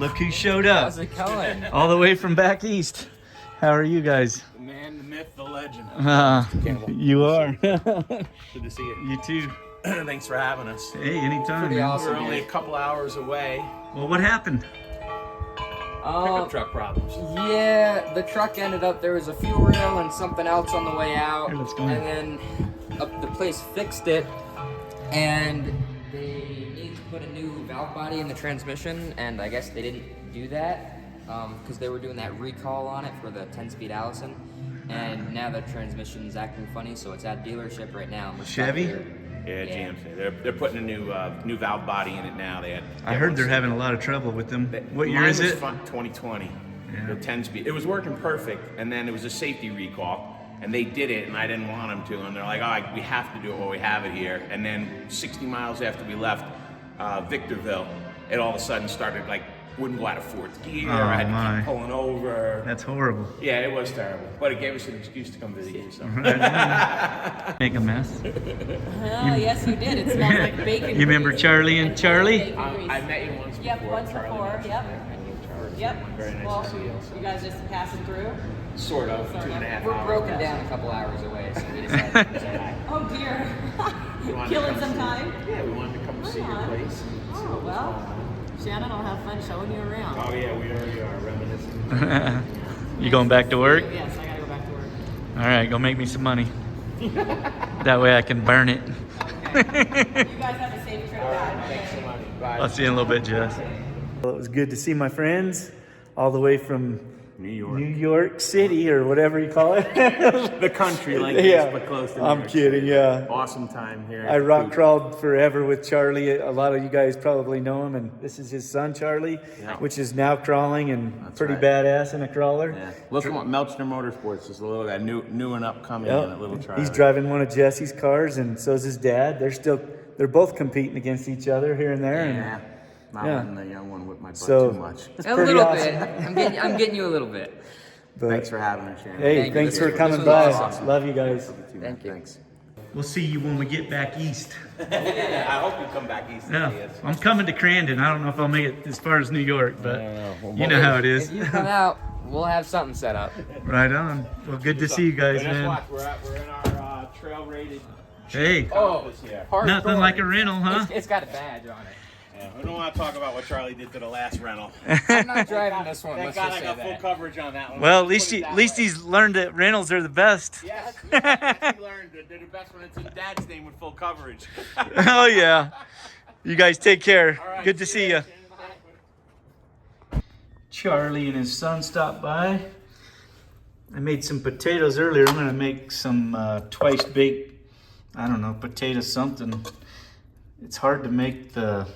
Look who showed up. How's it going? All the way from back east. How are you guys? The man, the myth, the legend. You are. Good to see you. You too. Thanks for having us. Hey, anytime. Pretty man. awesome. We're only a couple hours away. Well, what happened? Pickup truck problems. Yeah, the truck ended up, there was a fuel rail and something else on the way out. Here, let's go. And then the place fixed it, and they need to put a new valve body in the transmission, and I guess they didn't do that because they were doing that recall on it for the 10-speed Allison. And now the transmission's acting funny, so it's at dealership right now. And we're stuck Chevy? here. Yeah, GMC. They're putting a new valve body in it now. I heard they're having a lot of trouble with them. What year Mine is was it? 2020. Yeah. The 10-speed. It was working perfect, and then it was a safety recall, and they did it, and I didn't want them to, and they're like, "Oh, we have to do it while we have it here." And then 60 miles after we left Victorville, it all of a sudden started like wouldn't go out of fourth gear. Oh, I had to my. keep pulling over. That's horrible. Yeah, it was terrible, but it gave us an excuse to come visit you. So. Make a mess. Oh, yes, you did. It smells like bacon. You remember grease. Charlie and Charlie? Bacon grease. I met you once before. Yep, once Charlie. before. Yep. Charlie. Yep. Very nice Well, to see you. Also. you guys just passing through? Sort of. 2.5 We're hours. broken down a couple hours away, so we decided to say hi. Oh, dear. We wanted to Killing come some see- time? Yeah, we wanted to come see your on. place. and see Oh, what was well. going on. Shannon will have fun showing you around. Oh yeah, we already are reminiscing. You going back to work? Yes, I gotta go back to work. All right, go make me some money. That way I can burn it. Okay. You guys have a safe trip back. Thanks so much. Bye. I'll see you in a little bit, Jess. Well, it was good to see my friends all the way from New York. New York City or whatever you call it. The country like Yeah. this, but close to New I'm York kidding, City. yeah. Awesome time here. I rock crawled forever with Charlie. A lot of you guys probably know him, and this is his son, Charlie, Yeah. which is now crawling and That's pretty right. badass in a crawler. Yeah. Look at Melchner Motorsports is a little that new and upcoming Yep. in a little Charlie. He's driving one of Jesse's cars, and so's his dad. They're both competing against each other here and there. Yeah. And Not Yeah. letting the young one whip my butt So- too much. it's A pretty little awesome. bit. I'm getting you a little bit. But, Thanks for having us, Shannon. hey, Thank you. thanks This for was- coming this was by. awesome. Love you guys. Thank you. Thanks. We'll see you when we get back east. Yeah, I hope you come back east. Yeah, I'm coming to Crandon. I don't know if I'll make it as far as New York, but you know how it is. If you come out, we'll have something set up. Right on. Well, good to see you guys, But just man. watch, we're in our trail rated Hey, this year. Hard nothing story. like a rental, huh? It's got a badge on it. Yeah, we don't want to talk about what Charlie did to the last rental. I'm not driving this one. Thank Let's God just I say got full that. coverage on that one. Well, at Let's least put it that way. he's learned that rentals are the best. Yes, he learned that they're the best when it's in Dad's name with full coverage. Oh yeah. You guys take care. All right, Good to see you. later, Shannon. Charlie and his son stopped by. I made some potatoes earlier. I'm gonna make some twice baked, I don't know, potato something. It's hard to make the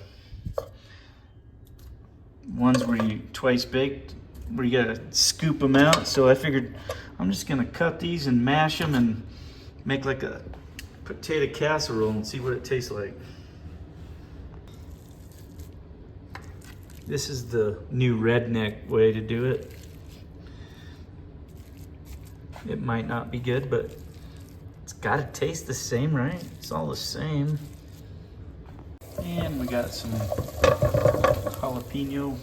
ones where you twice baked, where you gotta scoop them out. So I figured I'm just gonna cut these and mash them and make like a potato casserole and see what it tastes like. This is the new redneck way to do it. It might not be good, but it's gotta taste the same, right? It's all the same. And we got some jalapeno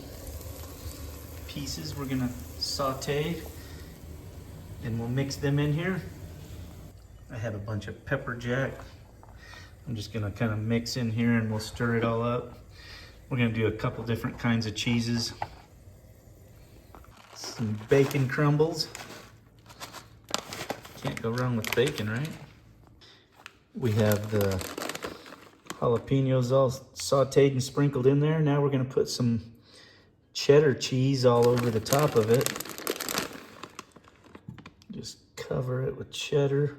pieces we're gonna saute, and we'll mix them in here. I have a bunch of pepper jack. I'm just gonna kind of mix in here and we'll stir it all up. We're gonna do a couple different kinds of cheeses. Some bacon crumbles. Can't go wrong with bacon, right? We have the jalapenos all sauteed and sprinkled in there. Now we're gonna put some cheddar cheese all over the top of it. Just cover it with cheddar.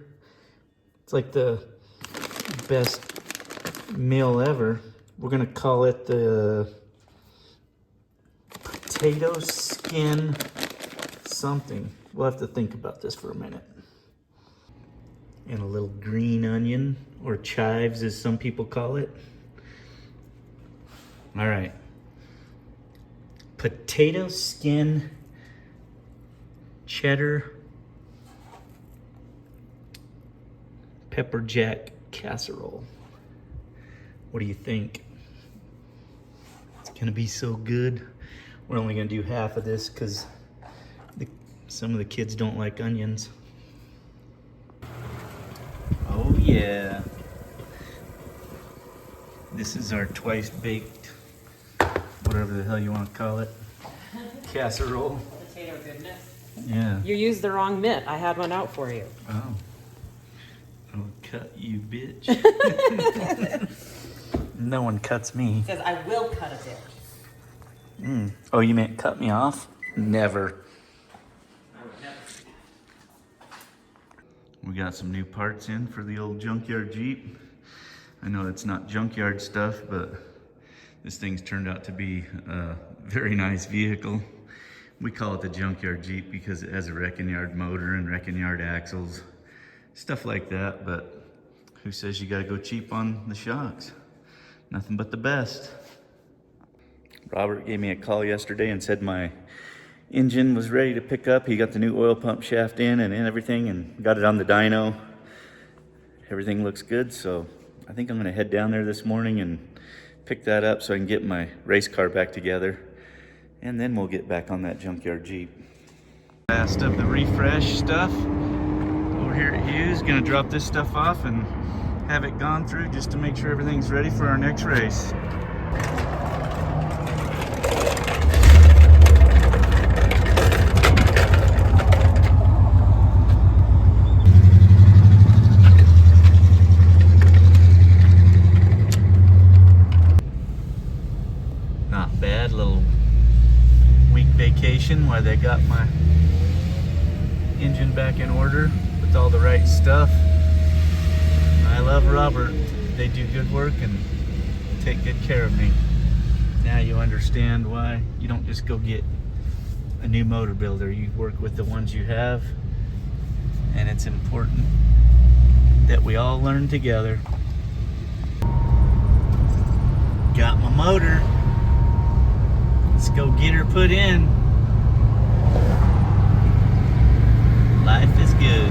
It's like the best meal ever. We're gonna call it the potato skin something. We'll have to think about this for a minute. And a little green onion, or chives as some people call it. All right. Potato skin, cheddar, pepper jack casserole. What do you think? It's gonna be so good. We're only gonna do half of this because some of the kids don't like onions. Oh yeah. This is our twice baked, whatever the hell you want to call it, casserole. Potato goodness. Yeah. You used the wrong mitt. I had one out for you. Oh. I'll cut you, bitch. No one cuts me. It says, I will cut a bitch. Oh, you meant cut me off? Never. I would never. We got some new parts in for the old Junkyard Jeep. I know it's not junkyard stuff, but this thing's turned out to be a very nice vehicle. We call it the Junkyard Jeep because it has a wrecking yard motor and wrecking yard axles, stuff like that, but who says you gotta go cheap on the shocks? Nothing but the best. Robert gave me a call yesterday and said my engine was ready to pick up. He got the new oil pump shaft in and everything and got it on the dyno. Everything looks good, so I think I'm gonna head down there this morning and pick that up so I can get my race car back together. And then we'll get back on that Junkyard Jeep. Last of the refresh stuff over here at Hughes. Gonna drop this stuff off and have it gone through just to make sure everything's ready for our next race. Not bad, little week vacation while they got my engine back in order with all the right stuff. I love Robert. They do good work and take good care of me. Now you understand why you don't just go get a new motor builder. You work with the ones you have, and it's important that we all learn together. Got my motor. Let's go get her put in. Life is good.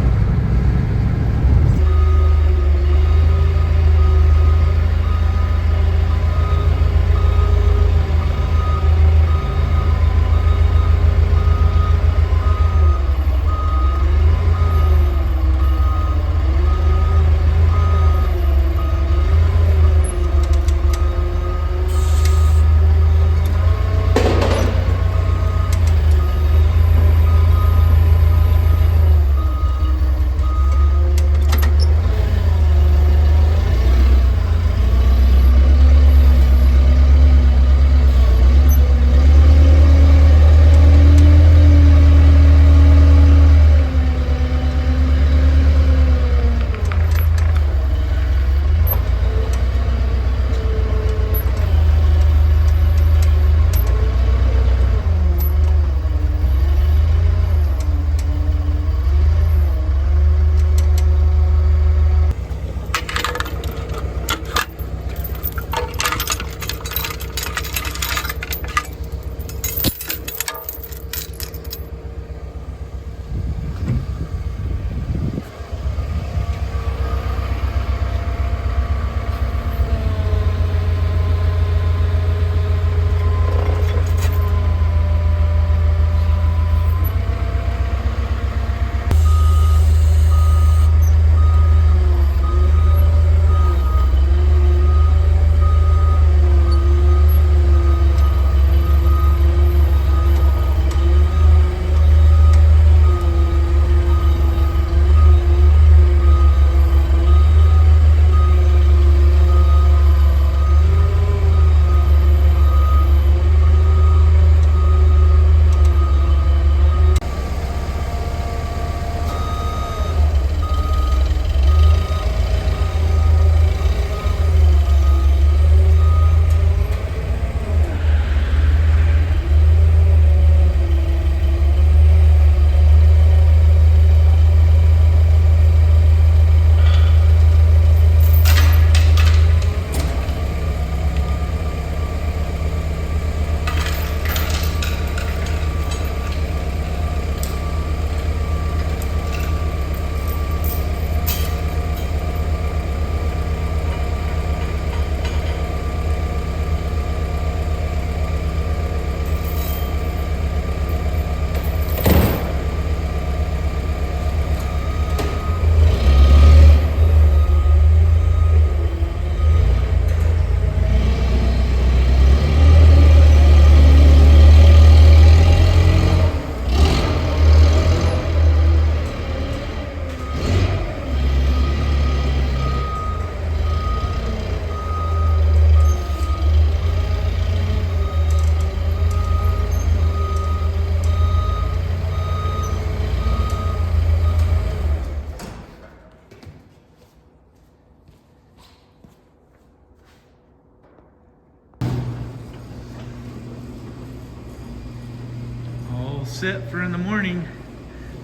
set for in the morning.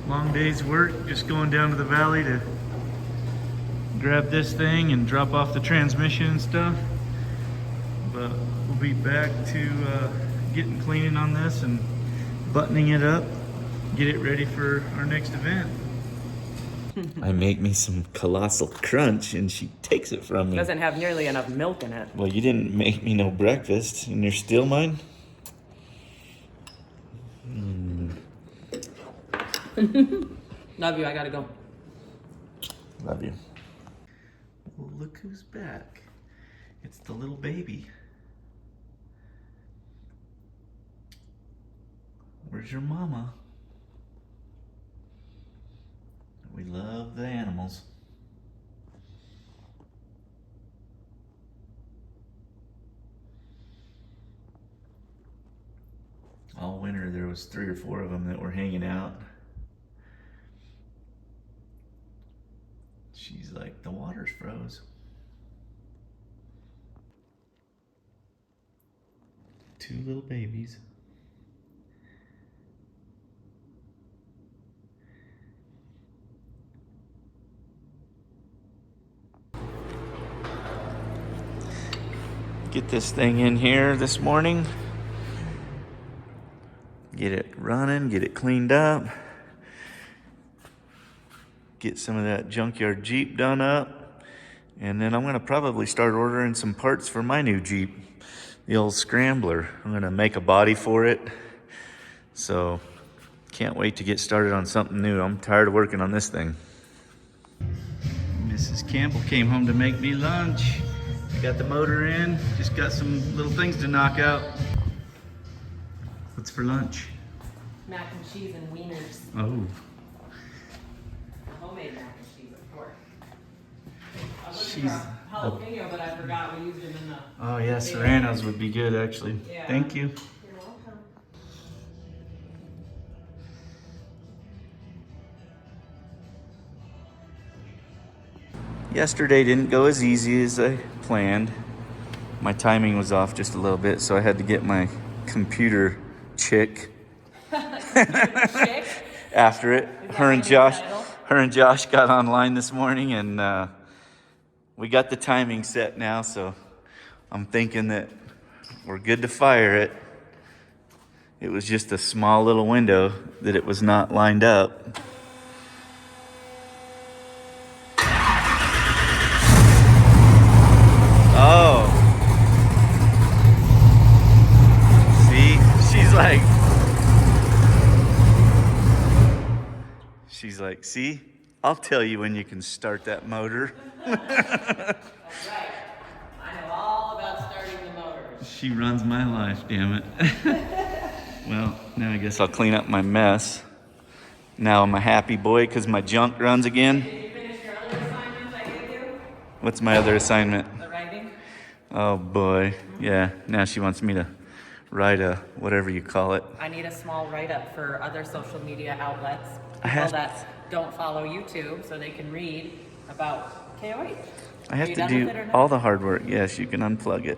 Long day's work, just going down to the valley to grab this thing and drop off the transmission and stuff. But we'll be back to getting cleaning on this and buttoning it up, get it ready for our next event. I make me some colossal crunch and she takes it from me. Doesn't have nearly enough milk in it. Well, you didn't make me no breakfast and you're still mine? Love you, I gotta go. Love you. Well, look who's back. It's the little baby. Where's your mama? We love the animals. All winter there was 3 or 4 of them that were hanging out. She's like, the water's froze. 2 little babies. Get this thing in here this morning. Get it running, get it cleaned up. Get some of that Junkyard Jeep done up. And then I'm gonna probably start ordering some parts for my new Jeep, the old Scrambler. I'm gonna make a body for it. So, can't wait to get started on something new. I'm tired of working on this thing. Mrs. Campbell came home to make me lunch. I got the motor in, just got some little things to knock out. What's for lunch? Mac and cheese and wieners. Oh, Homemade mac and cheese, of course. I was looking she's for jalapeno, but I forgot we used them in the... oh yeah, Serranos would be good actually. Yeah. Thank you. You're welcome. Yesterday didn't go as easy as I planned. My timing was off just a little bit, so I had to get my computer chick Chick? after it. that Her and gonna be the Josh, title? her and Josh got online this morning, and we got the timing set now. So I'm thinking that we're good to fire it. It was just a small little window that it was not lined up. Oh. See, she's like, see, I'll tell you when you can start that motor. That's right. I know all about starting the motors. She runs my life, damn it. Well, now I guess I'll clean up my mess. Now I'm a happy boy because my junk runs again. Did you finish your other assignment I gave you? What's my other assignment? The writing? Oh boy, yeah, now she wants me to write a, whatever you call it. I need a small write-up for other social media outlets. I People have- that don't follow YouTube so they can read about KOH. I have Are you to done do with it or not? all the hard work. Yes, you can unplug it.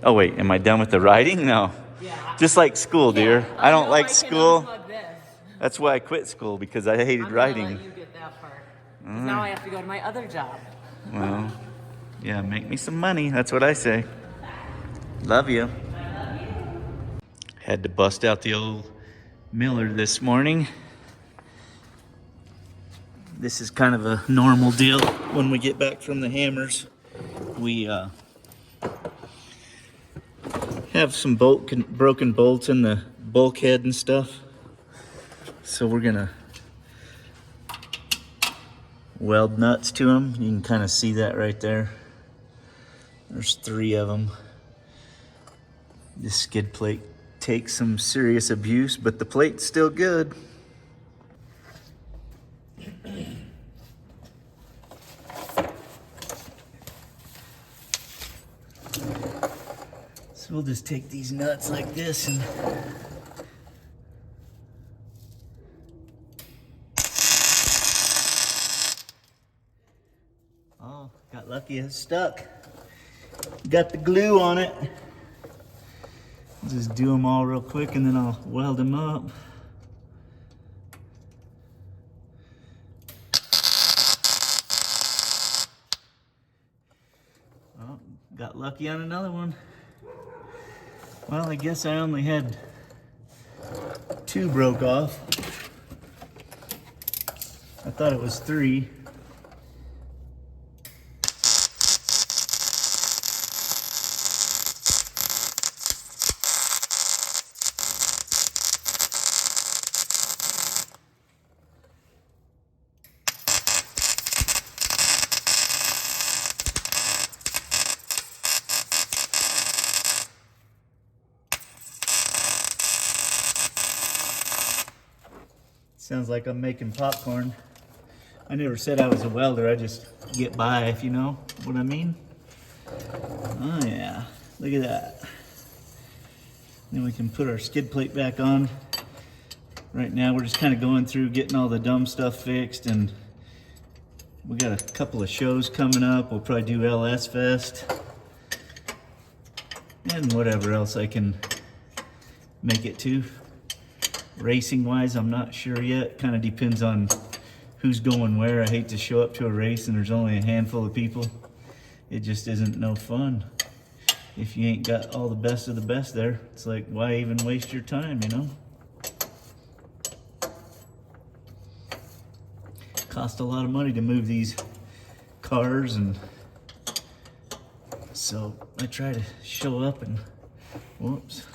Oh wait, am I done with the writing? No. Yeah. Just like school, dear. Yeah, I don't know like I can school. unplug this. That's why I quit school, because I hated I'm gonna writing. let you get that part. 'Cause now I have to go to my other job. Well, yeah, make me some money. That's what I say. Love you. Had to bust out the old Miller this morning. This is kind of a normal deal when we get back from the hammers. We have some broken bolts in the bulkhead and stuff. So we're gonna weld nuts to them. You can kind of see that right there. There's 3 of them. This skid plate takes some serious abuse, but the plate's still good. So we'll just take these nuts like this and oh, got lucky, it's stuck. Got the glue on it. Just do them all real quick and then I'll weld them up. Oh, got lucky on another one. Well, I guess I only had 2 broke off. I thought it was 3. Sounds like I'm making popcorn. I never said I was a welder, I just get by, if you know what I mean. Oh yeah, look at that. Then we can put our skid plate back on. Right now we're just kind of going through getting all the dumb stuff fixed, and we got a couple of shows coming up. We'll probably do LS Fest and whatever else I can make it to. Racing wise, I'm not sure yet. Kind of depends on who's going where. I hate to show up to a race and there's only a handful of people. It just isn't no fun if you ain't got all the best of the best there. It's like, why even waste your time, you know? Cost a lot of money to move these cars, and so I try to show up, and whoops,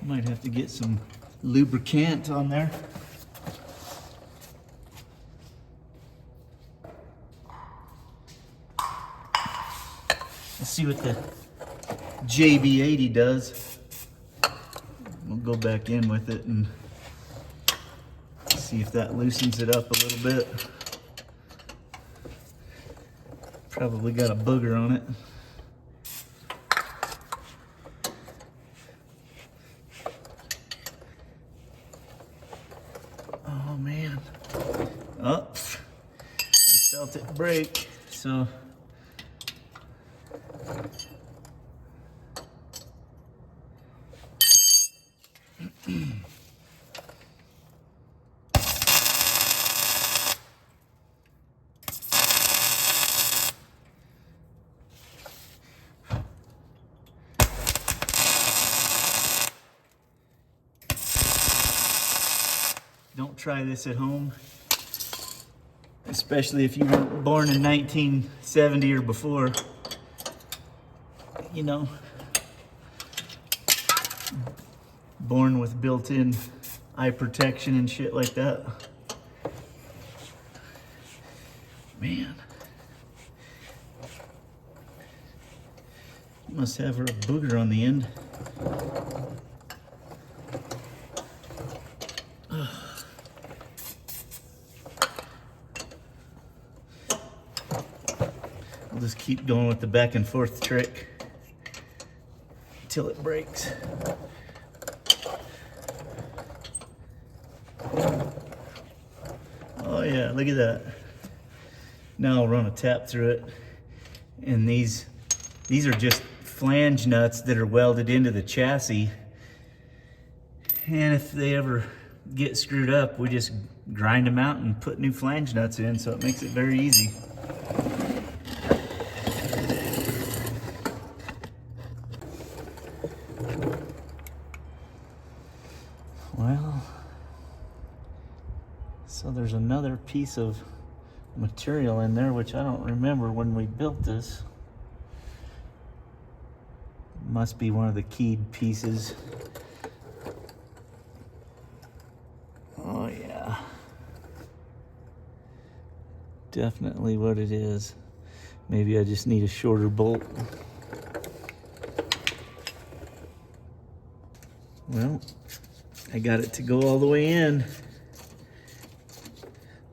might have to get some lubricant on there. Let's see what the JB80 does. We'll go back in with it and see if that loosens it up a little bit. Probably got a booger on it. Oh man. Oh, I felt it break, so don't try this at home, especially if you weren't born in 1970 or before. You know, born with built-in eye protection and shit like that. Man, must have her a booger on the end. I'll just keep going with the back and forth trick until it breaks. Oh yeah, look at that. Now I'll run a tap through it, and these are just flange nuts that are welded into the chassis, and if they ever get screwed up, we just grind them out and put new flange nuts in, so it makes it very easy. Well, so there's another piece of material in there, which I don't remember when we built this. Must be one of the keyed pieces. Oh yeah. Definitely what it is. Maybe I just need a shorter bolt. Well, I got it to go all the way in.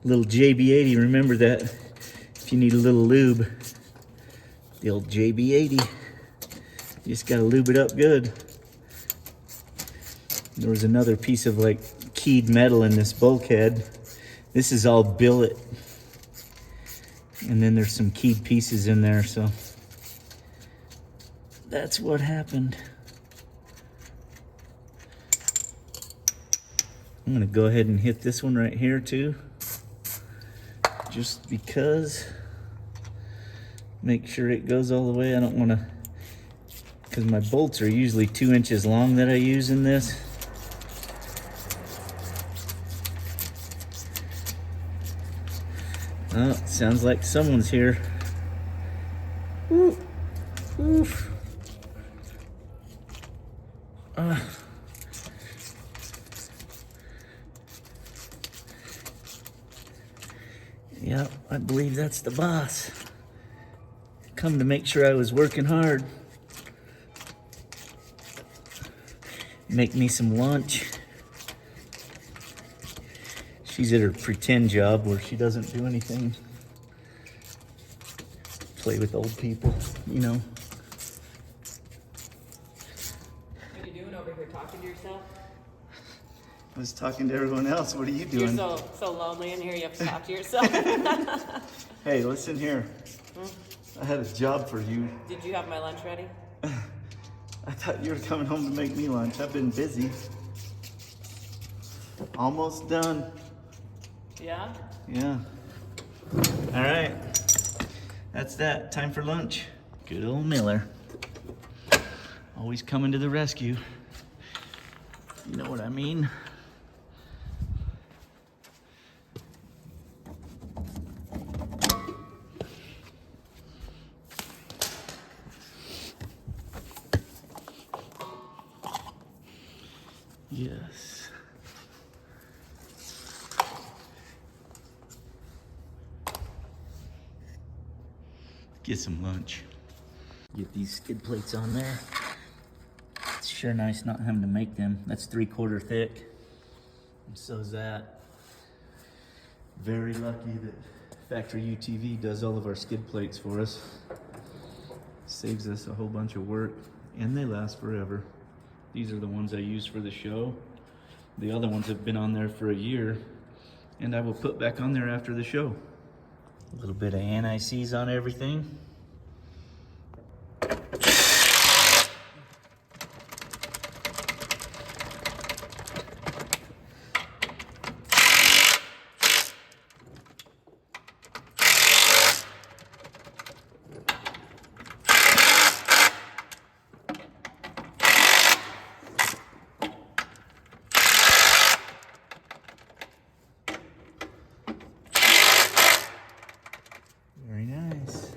Little JB80, remember that if you need a little lube. The old JB80. You just gotta lube it up good. There was another piece of like keyed metal in this bulkhead. This is all billet. And then there's some keyed pieces in there, so that's what happened. I'm gonna go ahead and hit this one right here too, just because Make sure it goes all the way. I don't want to, because my bolts are usually 2 inches long that I use in this. Oh, sounds like someone's here. Woo. Oof. Yep, I believe that's the boss. Come to make sure I was working hard. Make me some lunch. She's at her pretend job where she doesn't do anything. Play with old people, you know. What are you doing over here, talking to yourself? I was talking to everyone else. What are you doing? You're so lonely in here, you have to talk to yourself. Hey, listen here. I had a job for you. Did you have my lunch ready? I thought you were coming home to make me lunch. I've been busy. Almost done. Yeah? Yeah. All right. That's that. Time for lunch. Good old Miller. Always coming to the rescue. You know what I mean? Yes. Get some lunch. Get these skid plates on there. It's sure nice not having to make them. That's 3/4 thick. And so is that. Very lucky that Factory UTV does all of our skid plates for us. Saves us a whole bunch of work, and they last forever. These are the ones I use for the show. The other ones have been on there for a year, and I will put back on there after the show. A little bit of anti-seize on everything. Very nice.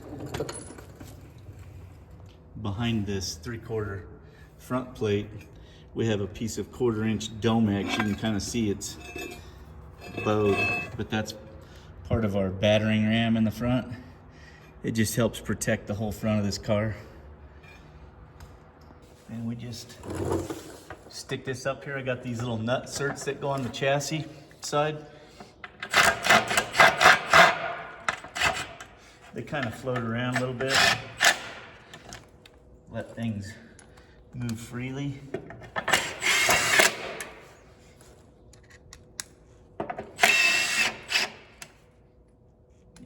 Behind this 3/4 front plate, we have a piece of 1/4 inch Domex. You can kind of see it's bowed, but that's part of our battering ram in the front. It just helps protect the whole front of this car. And we just stick this up here. I got these little nut certs that go on the chassis side. They kind of float around a little bit. Let things move freely.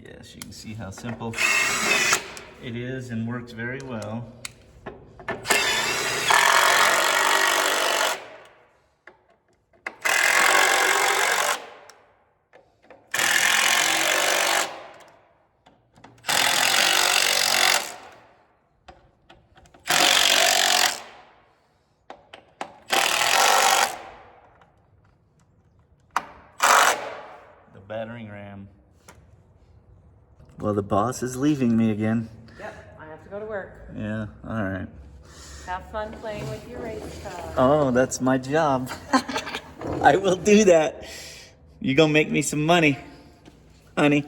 Yes, you can see how simple it is and works very well. Battering ram. Well, the boss is leaving me again. Yep, I have to go to work. Yeah, all right. Have fun playing with your race car. Oh, that's my job. I will do that. You gonna make me some money, honey.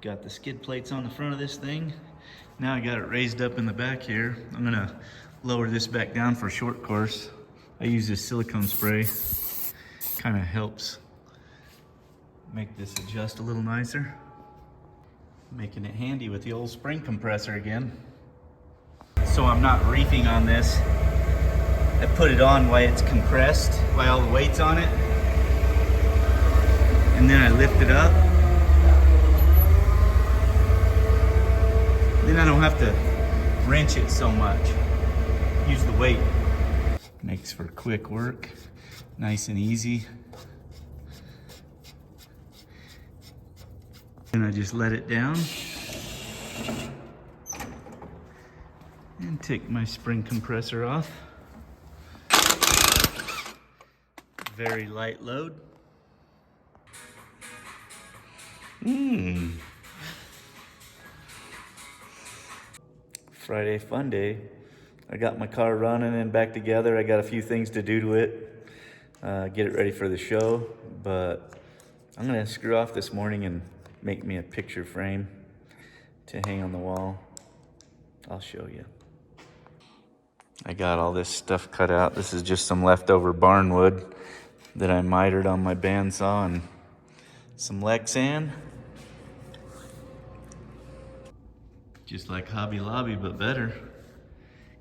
Got the skid plates on the front of this thing. Now I got it raised up in the back here. I'm gonna lower this back down for a short course. I use this silicone spray. Kind of helps make this adjust a little nicer. Making it handy with the old spring compressor again. So I'm not reefing on this. I put it on while it's compressed, while all the weight's on it. And then I lift it up. Then I don't have to wrench it so much. Use the weight. Makes for quick work, nice and easy. And I just let it down. And take my spring compressor off. Very light load. Friday fun day. I got my car running and back together. I got a few things to do to it. Get it ready for the show. But I'm gonna screw off this morning and make me a picture frame to hang on the wall. I'll show you. I got all this stuff cut out. This is just some leftover barn wood that I mitered on my bandsaw and some Lexan. Just like Hobby Lobby, but better,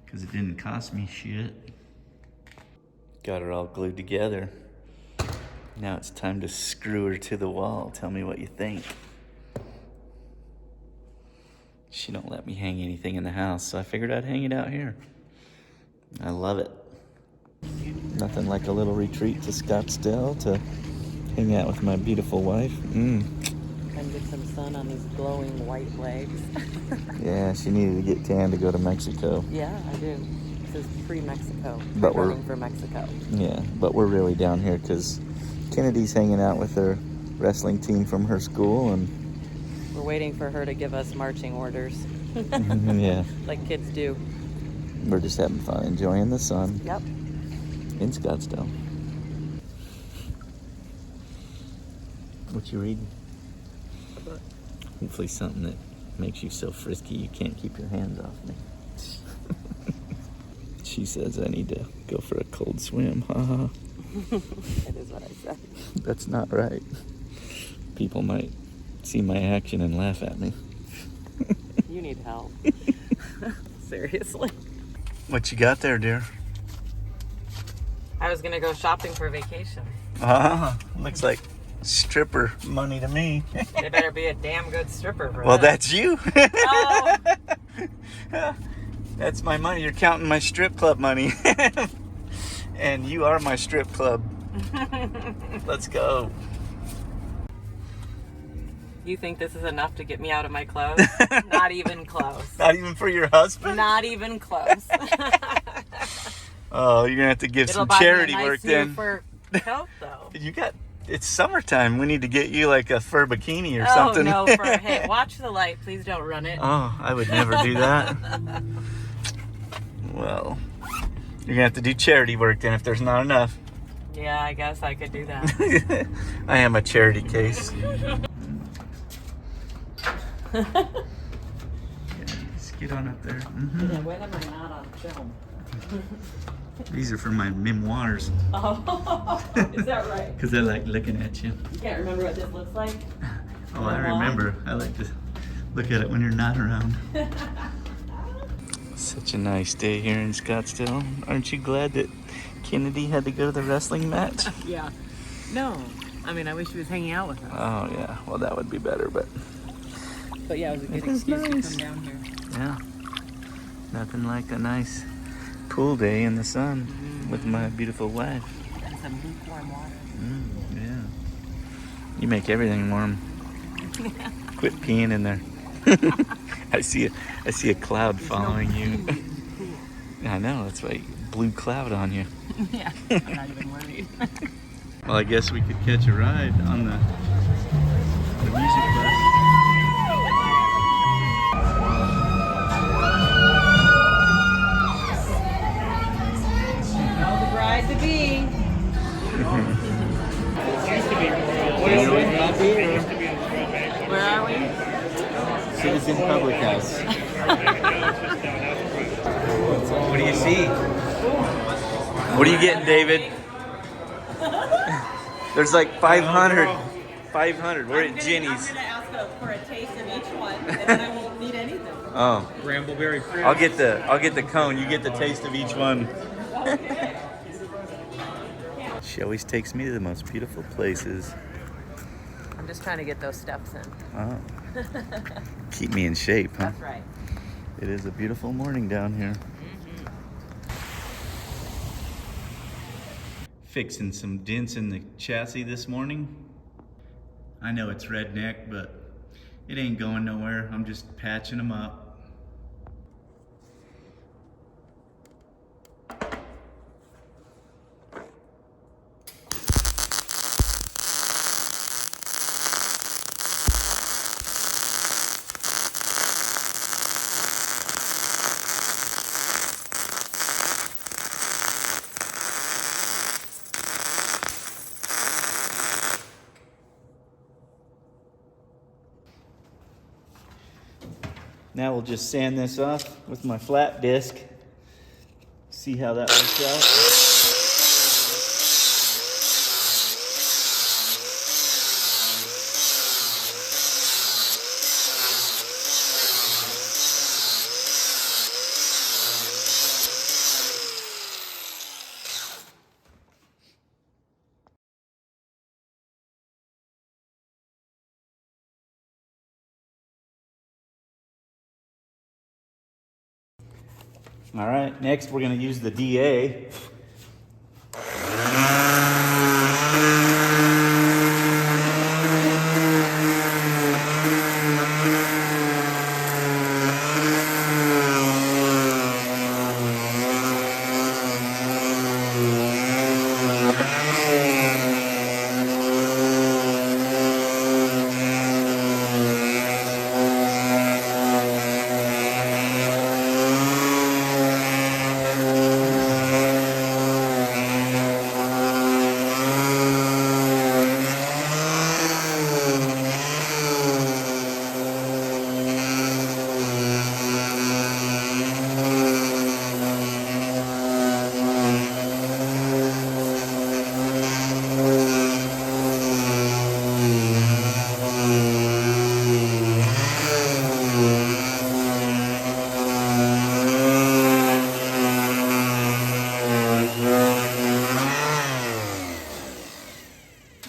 because it didn't cost me shit. Got her all glued together. Now it's time to screw her to the wall. Tell me what you think. She don't let me hang anything in the house, so I figured I'd hang it out here. I love it. Nothing like a little retreat to Scottsdale to hang out with my beautiful wife. And get some sun on these glowing white legs. Yeah, she needed to get tan to go to Mexico. Yeah, I do. This is pre-Mexico. But we're running for Mexico. Yeah, but we're really down here because Kennedy's hanging out with her wrestling team from her school, and We're waiting for her to give us marching orders. yeah, Like kids do. we're just having fun, enjoying the sun Yep. in Scottsdale. What you reading? Hopefully something that makes you so frisky you can't keep your hands off me. She says I need to go for a cold swim. Haha. That is what I said. That's not right. People might see my action and laugh at me. You need help. Seriously. What you got there, dear? I was gonna go shopping for vacation. Looks like stripper money to me. They better be a damn good stripper for Well, that. that's you. Oh. That's my money. You're counting my strip club money. And you are my strip club. Let's go. You think this is enough to get me out of my clothes? Not even close. Not even for your husband? Not even close. Oh, you're gonna have to give It'll some buy charity me a nice work new then. fur coat, though. It's summertime. We need to get you like a fur bikini or Oh, something. no, hey, watch the light. Please don't run it. Oh, I would never do that. Well, you're gonna have to do charity work then if there's not enough. Yeah, I guess I could do that. I am a charity case. Yeah, just get on up there. Mhm. Yeah, when am I not on film? These are for my memoirs. Oh, is that right? Because I like looking at you. You can't remember what this looks like? Oh, I remember. I like to look at it when you're not around. Such a nice day here in Scottsdale. Aren't you glad that Kennedy had to go to the wrestling match? Yeah. No. I mean, I wish he was hanging out with us. Oh, yeah. Well, that would be better, but But yeah, it was a good This is excuse nice. to come down here. yeah. Nothing like a nice pool day in the sun with my beautiful wife. And some lukewarm water. Yeah. You make everything warm. Quit peeing in there. I see a cloud following you. I know, that's why blue cloud on you. Yeah, I'm not even worried. Well, I guess we could catch a ride on the music bus. Oh, the bride to be. Where are we? Citizen Public House. What do you see? What are you getting, David? There's like 500. 500. We're at Ginny's. I'm gonna ask for a taste of each one, and then I won't need anything. Oh, Brambleberry fruit. I'll get the cone. You get the taste of each one. She always takes me to the most beautiful places. I'm just trying to get those steps in. Oh. Keep me in shape, huh? That's right. It is a beautiful morning down here. Fixing some dents in the chassis this morning. I know it's redneck, but It ain't going nowhere. I'm just patching them up. Now we'll just sand this off with my flat disc. See how that works out. All right, next we're gonna use the DA.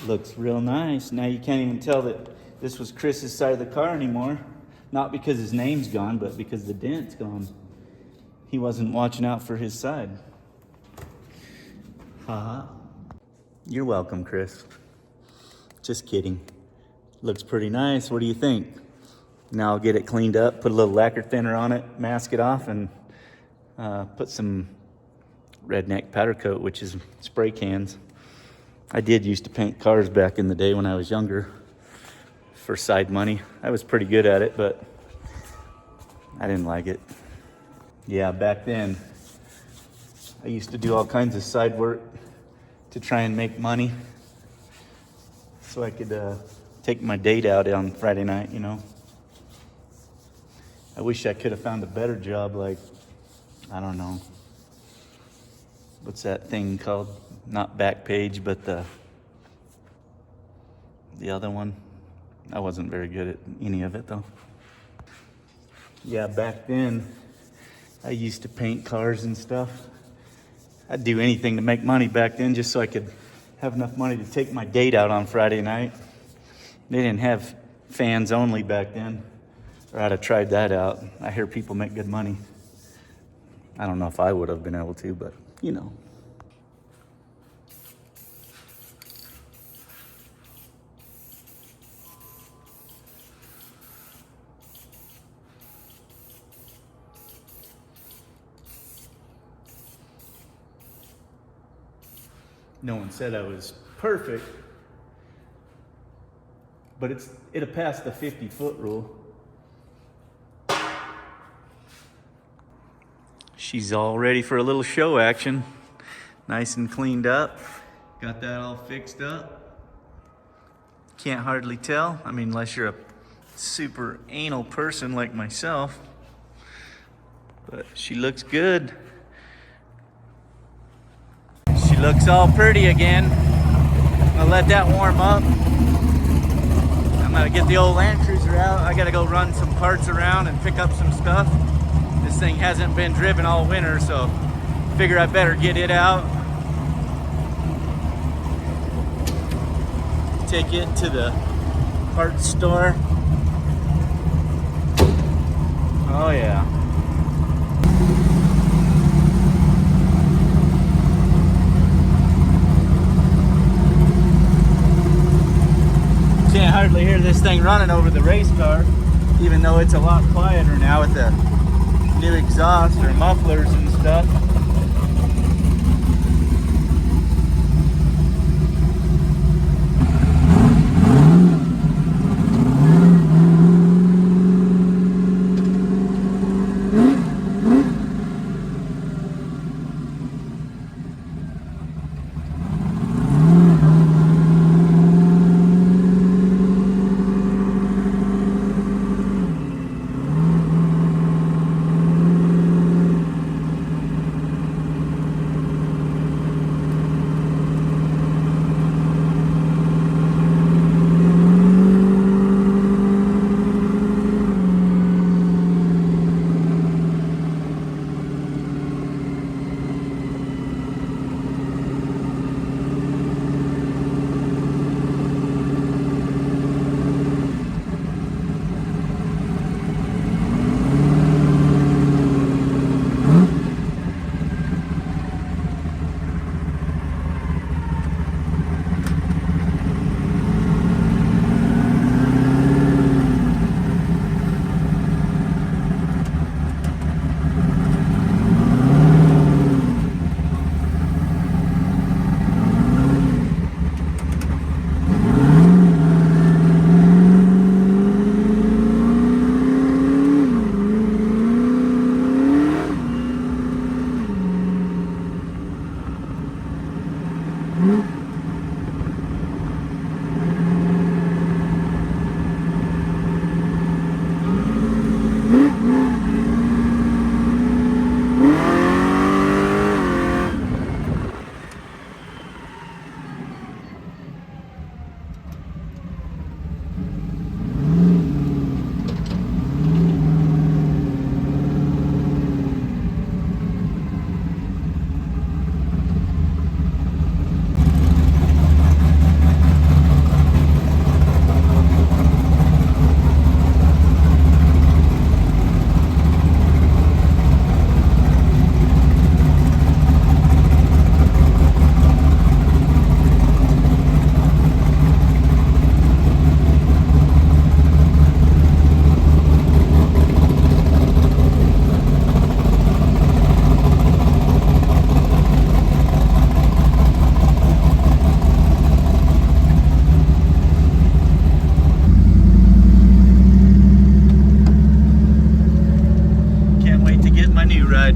Looks real nice. Now you can't even tell that this was Chris's side of the car anymore. Not because his name's gone, but because the dent's gone. He wasn't watching out for his side. Haha. You're welcome, Chris. Just kidding. Looks pretty nice. What do you think? Now I'll get it cleaned up, put a little lacquer thinner on it, mask it off, and put some redneck powder coat, which is spray cans. I did used to paint cars back in the day when I was younger for side money. I was pretty good at it, but I didn't like it. Yeah, back then, I used to do all kinds of side work to try and make money so I could take my date out on Friday night, you know. I wish I could have found a better job, like, I don't know. What's that thing called? Not Backpage, but the other one. I wasn't very good at any of it though. Yeah, back then I used to paint cars and stuff. I'd do anything to make money back then just so I could have enough money to take my date out on Friday night. They didn't have fans only back then, or I'd have tried that out. I hear people make good money. I don't know if I would have been able to, but you know. No one said I was perfect, but it'll pass the 50-foot rule. She's all ready for a little show action. Nice and cleaned up. Got that all fixed up. Can't hardly tell. I mean, unless you're a super anal person like myself. But she looks good. She looks all pretty again. I'm gonna let that warm up. I'm gonna get the old Land Cruiser out. I gotta go run some parts around and pick up some stuff. This thing hasn't been driven all winter, so figure I better get it out. Take it to the parts store. Oh yeah. Can't hardly hardly hear this thing running over the race car, even though it's a lot quieter now with the new exhaust or mufflers and stuff.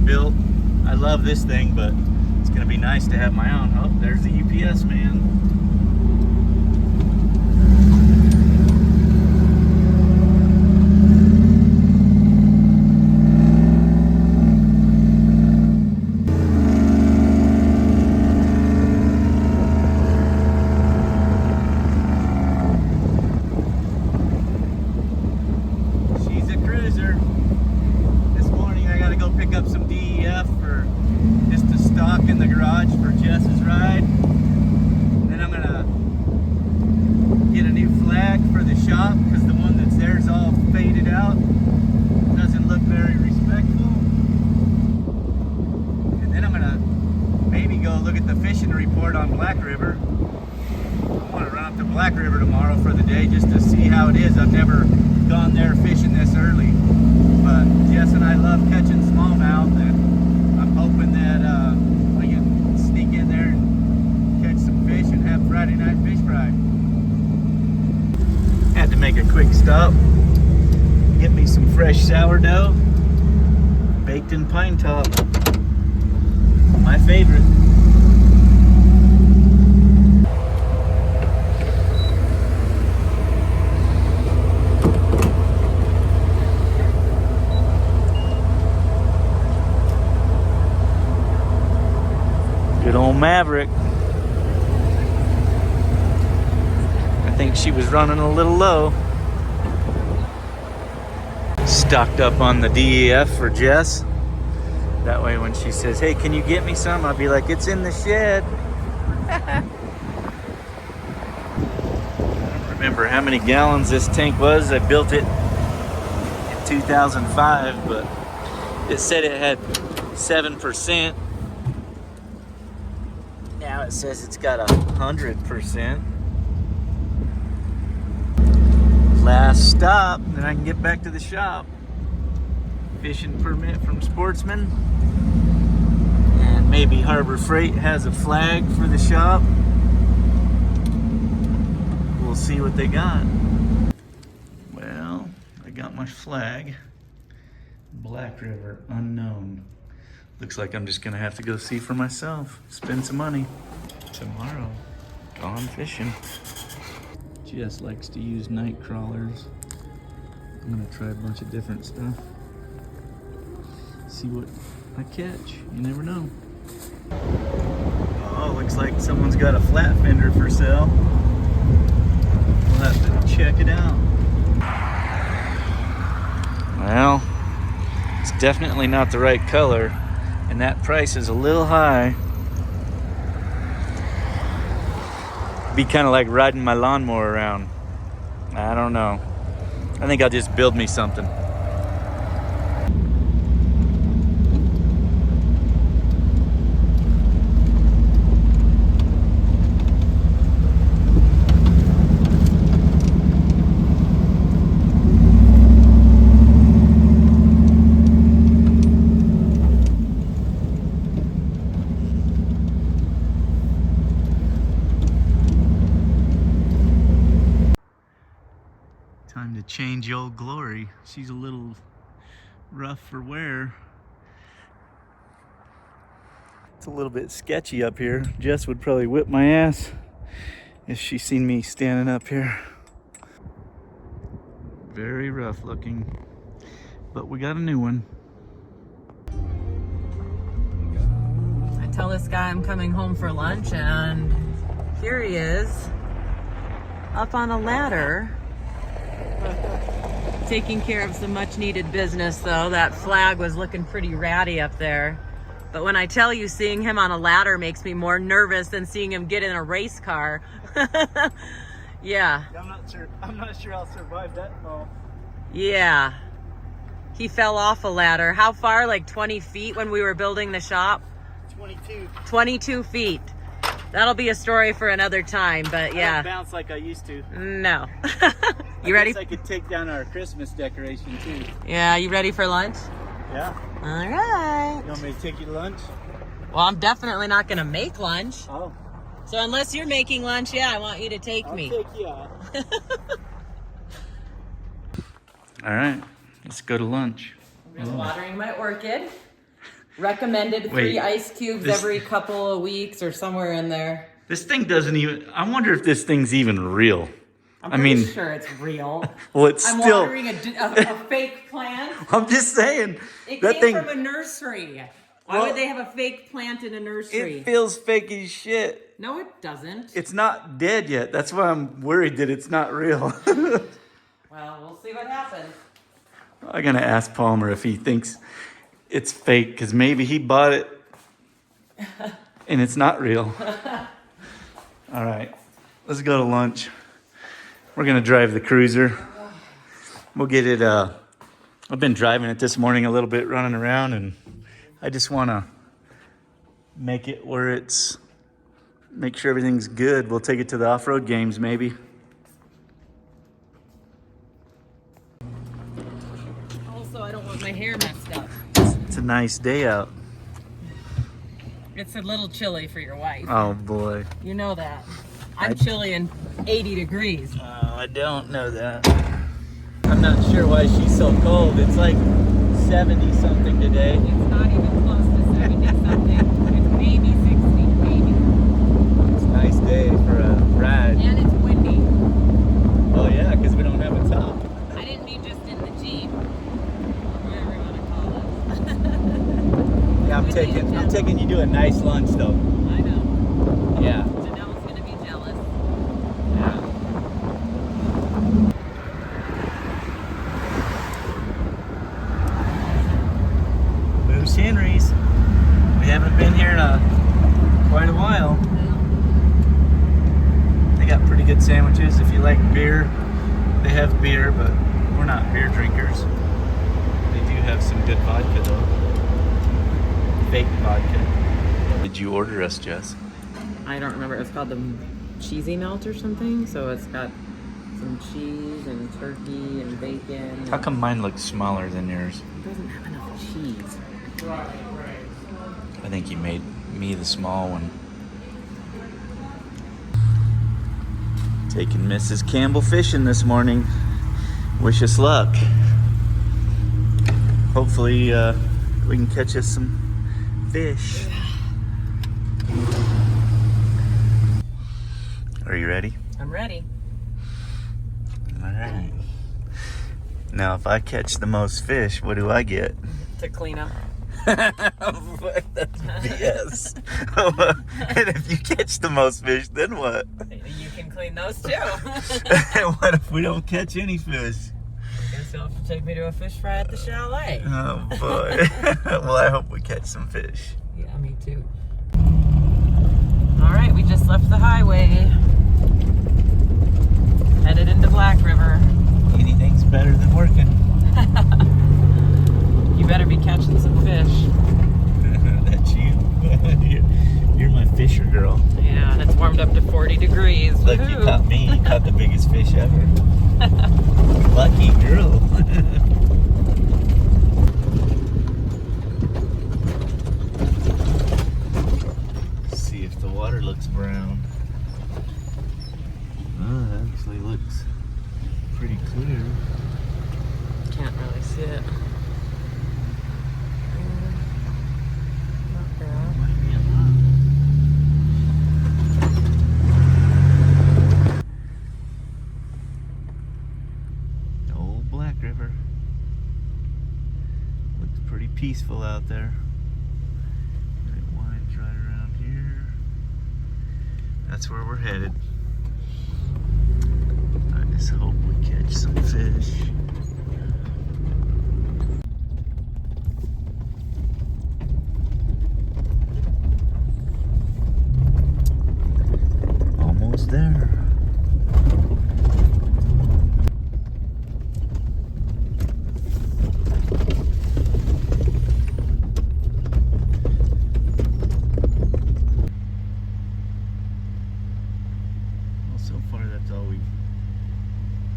Built. I love this thing, but it's gonna be nice to have my own. Oh, there's the UPS man. She's a cruiser. Pick up some DEF for just to stock in the garage for Jess's ride. Then I'm gonna get a new flag for the shop because the one that's there is all faded out. Doesn't look very respectful. And then I'm gonna maybe go look at the fishing report on Black River. I want to run up to Black River tomorrow for the day just to see how it is. I've never gone there fishing this early. But Jess and I love catching smallmouth, and I'm hoping that we can sneak in there and catch some fish and have Friday night fish fry. Had to make a quick stop, get me some fresh sourdough, baked in pine top, my favorite. Good old Maverick. I think she was running a little low. Stocked up on the DEF for Jess. That way when she says, hey, can you get me some? I'll be like, it's in the shed. I don't remember how many gallons this tank was. I built it in 2005, but it said it had 7%. Now it says it's got 100%. Last stop, then I can get back to the shop. Fishing permit from Sportsman. And maybe Harbor Freight has a flag for the shop. We'll see what they got. Well, I got my flag. Black River, unknown. Looks like I'm just gonna have to go see for myself. Spend some money. Tomorrow, gone fishing. Jess likes to use night crawlers. I'm gonna try a bunch of different stuff. See what I catch. You never know. Oh, looks like someone's got a flat fender for sale. We'll have to check it out. Well, it's definitely not the right color, and that price is a little high. Be kind of like riding my lawnmower around. I don't know. I think I'll just build me something. Time to change Old Glory. She's a little rough for wear. It's a little bit sketchy up here. Jess would probably whip my ass if she seen me standing up here. Very rough looking, but we got a new one. I tell this guy I'm coming home for lunch, and here he is up on a ladder taking care of some much needed business. Though that flag was looking pretty ratty up there, but when I tell you, seeing him on a ladder makes me more nervous than seeing him get in a race car. Yeah, I'm not sure I'll survive that fall. Yeah, he fell off a ladder. How far? Like 20 feet when we were building the shop? 22 feet. That'll be a story for another time, but yeah. I don't bounce like I used to. No. You ready? I could take down our Christmas decoration too. Yeah, you ready for lunch? Yeah. All right. You want me to take you to lunch? Well, I'm definitely not gonna make lunch. Oh. So unless you're making lunch, yeah, I want you to take me. I'll take you out. All right, let's go to lunch. I'm just watering my orchid. Recommended 3 Wait, ice cubes every couple of weeks or somewhere in there. This thing doesn't even, I wonder if this thing's even real. I'm pretty sure it's real. Well, it's I'm still. watering a fake plant. I'm just saying. It that came thing, from a nursery. Why Well, would they have a fake plant in a nursery? it feels fake as shit. No, it doesn't. It's not dead yet. That's why I'm worried that it's not real. Well, we'll see what happens. I'm gonna ask Palmer if he thinks it's fake, because maybe he bought it and it's not real. All right, let's go to lunch. We're gonna drive the cruiser. We'll get it, I've been driving it this morning a little bit, running around, and I just wanna make it where it's, make sure everything's good. We'll take it to the off-road games maybe. Also, I don't want my hair messed up. It's a nice day out. It's a little chilly for your wife. Oh boy. You know that. I'm chilly in 80 degrees. Oh, I don't know that. I'm not sure why she's so cold. It's like 70 something today. It's not even close to 70 something. It's maybe 60, maybe. It's a nice day for a ride. And it's windy. Oh yeah, because we don't have a top. I didn't mean just in the Jeep. Whatever you want to call it. Yeah, I'm taking you to a nice lunch though. I know. Yeah. Janelle's going to be jealous. Yeah. Moose Henry's. We haven't been here in quite a while. They got pretty good sandwiches. If you like beer, they have beer, but we're not beer drinkers. They do have some good vodka though. Fake vodka. Did you order us, Jess? I don't remember. It's called the cheesy melt or something. So it's got some cheese and turkey and bacon. How come mine looks smaller than yours? It doesn't have enough cheese. I think you made me the small one. Taking Mrs. Campbell fishing this morning. Wish us luck. Hopefully we can catch us some fish. Are you ready? I'm ready. All right. Now, if I catch the most fish, what do I get? To clean up. That's BS. And if you catch the most fish, then what? You can clean those too. What if we don't catch any fish? Guess you'll have to take me to a fish fry at the chalet. Oh boy. Well, I hope we catch some fish. Yeah, me too. All right, we just left the highway. Headed into Black River. Anything's better than working. You better be catching some fish. That's you. You're my fisher girl. Yeah, and it's warmed up to 40 degrees. Look, you Woohoo. caught me. You caught the biggest fish ever. Lucky girl. See if the water looks brown. Oh, it actually looks pretty clear. Can't really see it. Not bad. Might be a lot. Old Black River. Looks pretty peaceful out there. It winds right around here. That's where we're headed. I just hope we catch some fish. Almost there. Well, so far that's all we've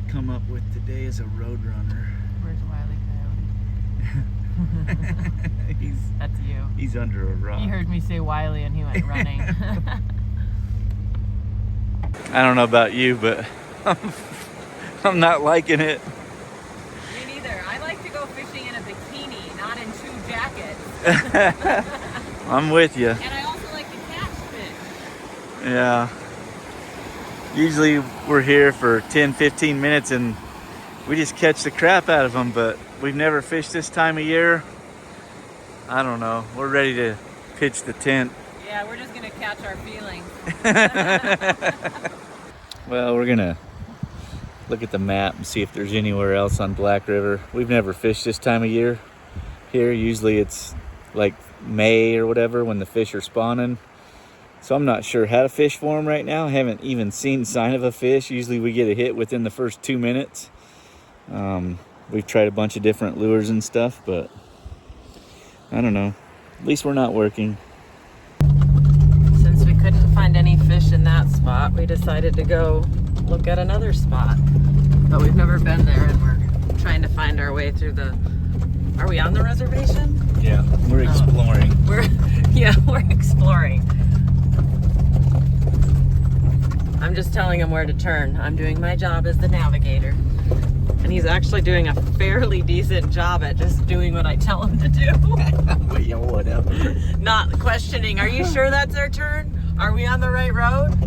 come up with today as a road runner. Where's Wiley Coyote? That's you. He's under a rock. He heard me say Wiley and he went running. I don't know about you, but I'm not liking it. Me neither. I like to go fishing in a bikini, not in 2 jackets. I'm with you. And I also like to catch fish. Yeah. Usually we're here for 10-15 minutes and we just catch the crap out of them, but we've never fished this time of year. I don't know. We're ready to pitch the tent. Yeah, we're just gonna catch our feelings. Well, we're gonna look at the map and see if there's anywhere else on Black River. We've never fished this time of year here. Usually it's like May or whatever when the fish are spawning. So I'm not sure how to fish for them right now. I haven't even seen sign of a fish. Usually we get a hit within the first 2 minutes. We've tried a bunch of different lures and stuff, but I don't know. At least we're not working. Since we couldn't find any fish in that spot, we decided to go look at another spot. But we've never been there and we're trying to find our way through the... Are we on the reservation? Yeah, we're exploring. We're exploring. I'm just telling him where to turn. I'm doing my job as the navigator. And he's actually doing a fairly decent job at just doing what I tell him to do. Well, yeah, whatever. Not questioning, are you sure that's our turn? Are we on the right road?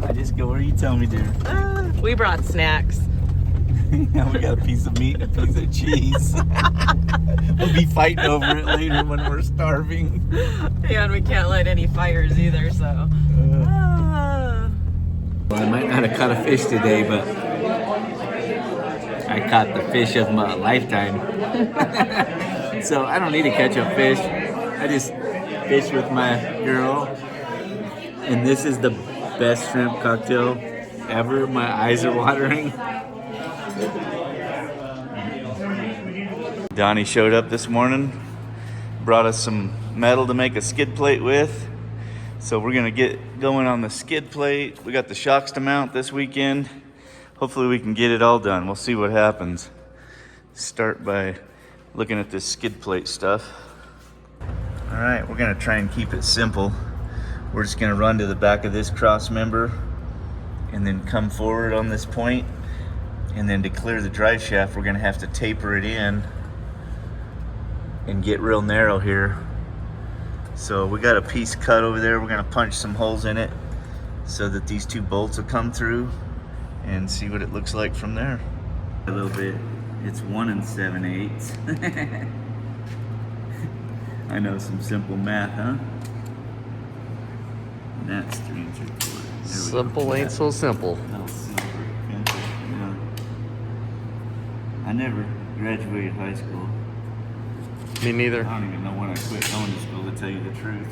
I just go where you tell me to. We brought snacks. Now we got a piece of meat and a piece of cheese. We'll be fighting over it later when we're starving. Yeah, and we can't light any fires either, so. Well, I might not have caught a fish today, but I caught the fish of my lifetime. So I don't need to catch a fish. I just fish with my girl. And this is the best shrimp cocktail ever. My eyes are watering. Donnie showed up this morning, brought us some metal to make a skid plate with. So we're gonna get going on the skid plate. We got the shocks to mount this weekend. Hopefully we can get it all done. We'll see what happens. Start by looking at this skid plate stuff. All right, we're gonna try and keep it simple. We're just gonna run to the back of this cross member and then come forward on this point. And then to clear the drive shaft, we're gonna have to taper it in and get real narrow here. So we got a piece cut over there. We're gonna punch some holes in it so that these two bolts will come through and see what it looks like from there. A little bit, it's 1 7/8. I know some simple math, huh? And that's 3 3/4. Simple ain't so simple. Oh, silver. Yeah. I never graduated high school. Me neither. I don't even know when I quit going to school, to tell you the truth.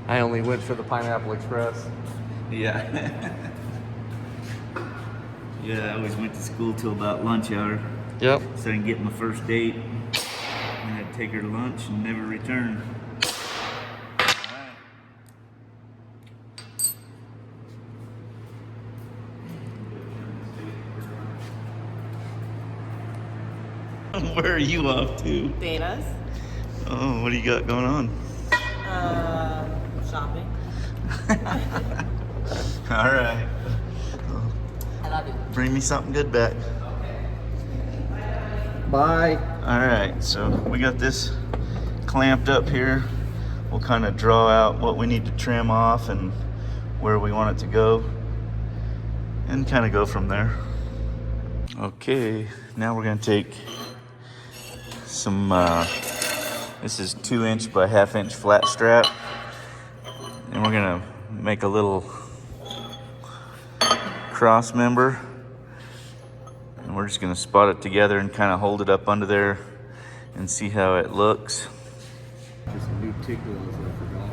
I only went for the Pineapple Express. Yeah. Yeah, I always went to school till about lunch hour. Yep. So I can get my first date. And I'd take her to lunch and never return. Where are you off to? Dana's. Oh, what do you got going on? Shopping. All right. I love you. Bring me something good back. Bye. All right, so we got this clamped up here. We'll kind of draw out what we need to trim off and where we want it to go and kind of go from there. Okay, now we're gonna take some, this is 2" by 1/2" flat strap, and we're gonna make a little cross member, and we're just gonna spot it together and kind of hold it up under there and see how it looks. Just new tick wheels I forgot.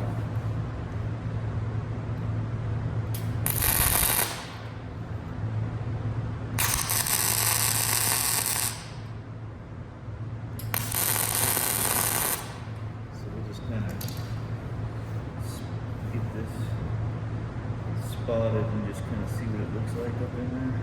So we'll just kind of get this spotted and just kind of see what it looks like up in there.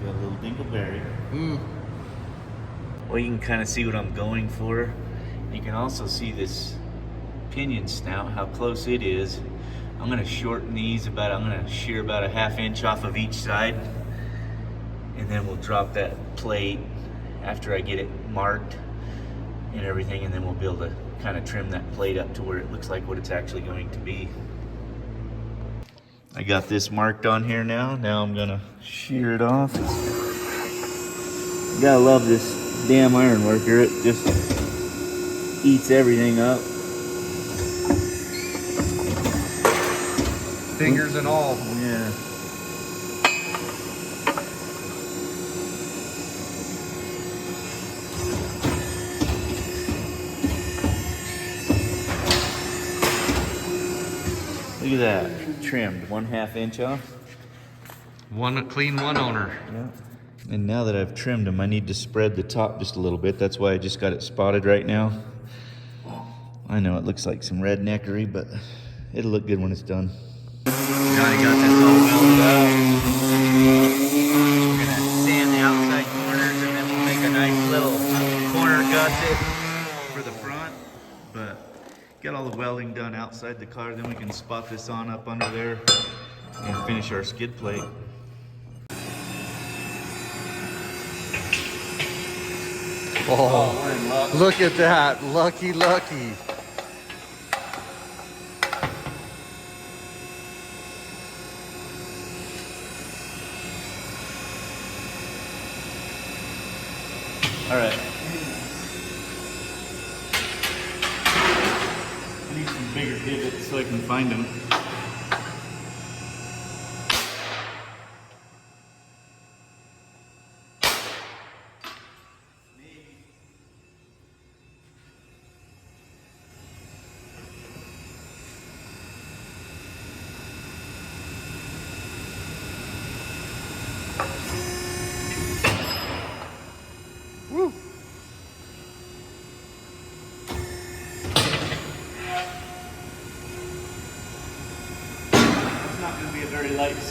Got a little dingleberry. Well, you can kind of see what I'm going for. You can also see this pinion snout, how close it is. I'm gonna shorten these I'm gonna shear about a 1/2" off of each side, and then we'll drop that plate after I get it marked and everything, and then we'll be able to kind of trim that plate up to where it looks like what it's actually going to be. I got this marked on here now. Now I'm gonna shear it off. You gotta love this damn iron worker. It just eats everything up. Fingers and all. Yeah. Look at that. Trimmed 1/2" off. One clean, one owner. Yeah. And now that I've trimmed them, I need to spread the top just a little bit. That's why I just got it spotted right now. I know it looks like some redneckery, but it'll look good when it's done. Johnny got this all welded up. We're gonna sand the outside corners, and then we'll make a nice little corner gusset for the front. But get all the welding done outside the car, then we can spot this on up under there and finish our skid plate. Oh, look at that. Lucky, lucky. All right. I need some bigger divots so I can find them.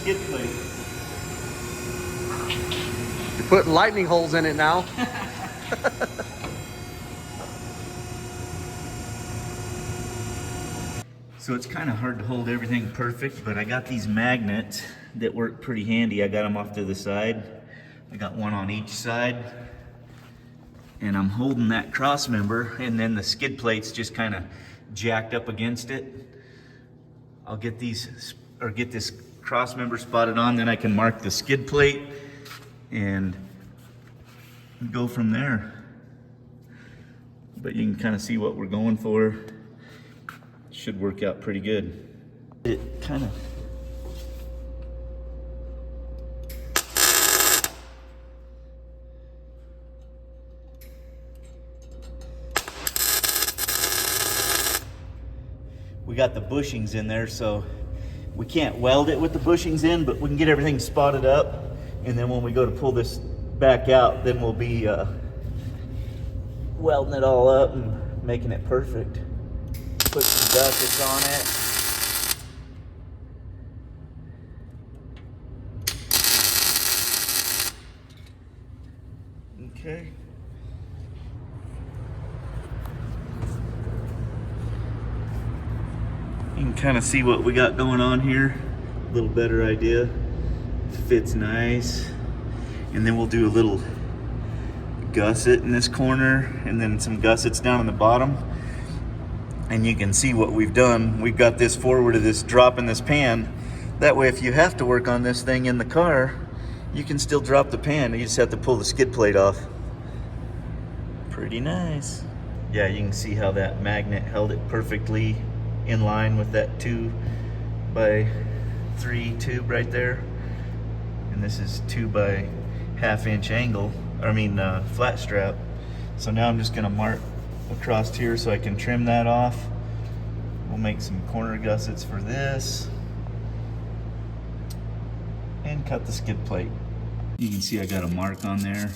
skid plate. You're putting lightning holes in it now. So it's kind of hard to hold everything perfect, but I got these magnets that work pretty handy. I got them off to the side. I got one on each side. And I'm holding that cross member, and then the skid plate's just kind of jacked up against it. I'll get these, or get this cross member spotted on, then I can mark the skid plate and go from there. But you can kind of see what we're going for. Should work out pretty good. It kind of we got the bushings in there, so we can't weld it with the bushings in, but we can get everything spotted up, and then when we go to pull this back out, then we'll be welding it all up and making it perfect. Put some gussets on it. Okay. You can kind of see what we got going on here. A little better idea. Fits nice. And then we'll do a little gusset in this corner, and then some gussets down on the bottom. And you can see what we've done. We've got this forward of this drop in this pan. That way, if you have to work on this thing in the car, you can still drop the pan. You just have to pull the skid plate off. Pretty nice. Yeah, you can see how that magnet held it perfectly in line with that 2x3 tube right there. And this is 2x1/2 inch angle, flat strap. So now I'm just gonna mark across here so I can trim that off. We'll make some corner gussets for this and cut the skid plate. You can see I got a mark on there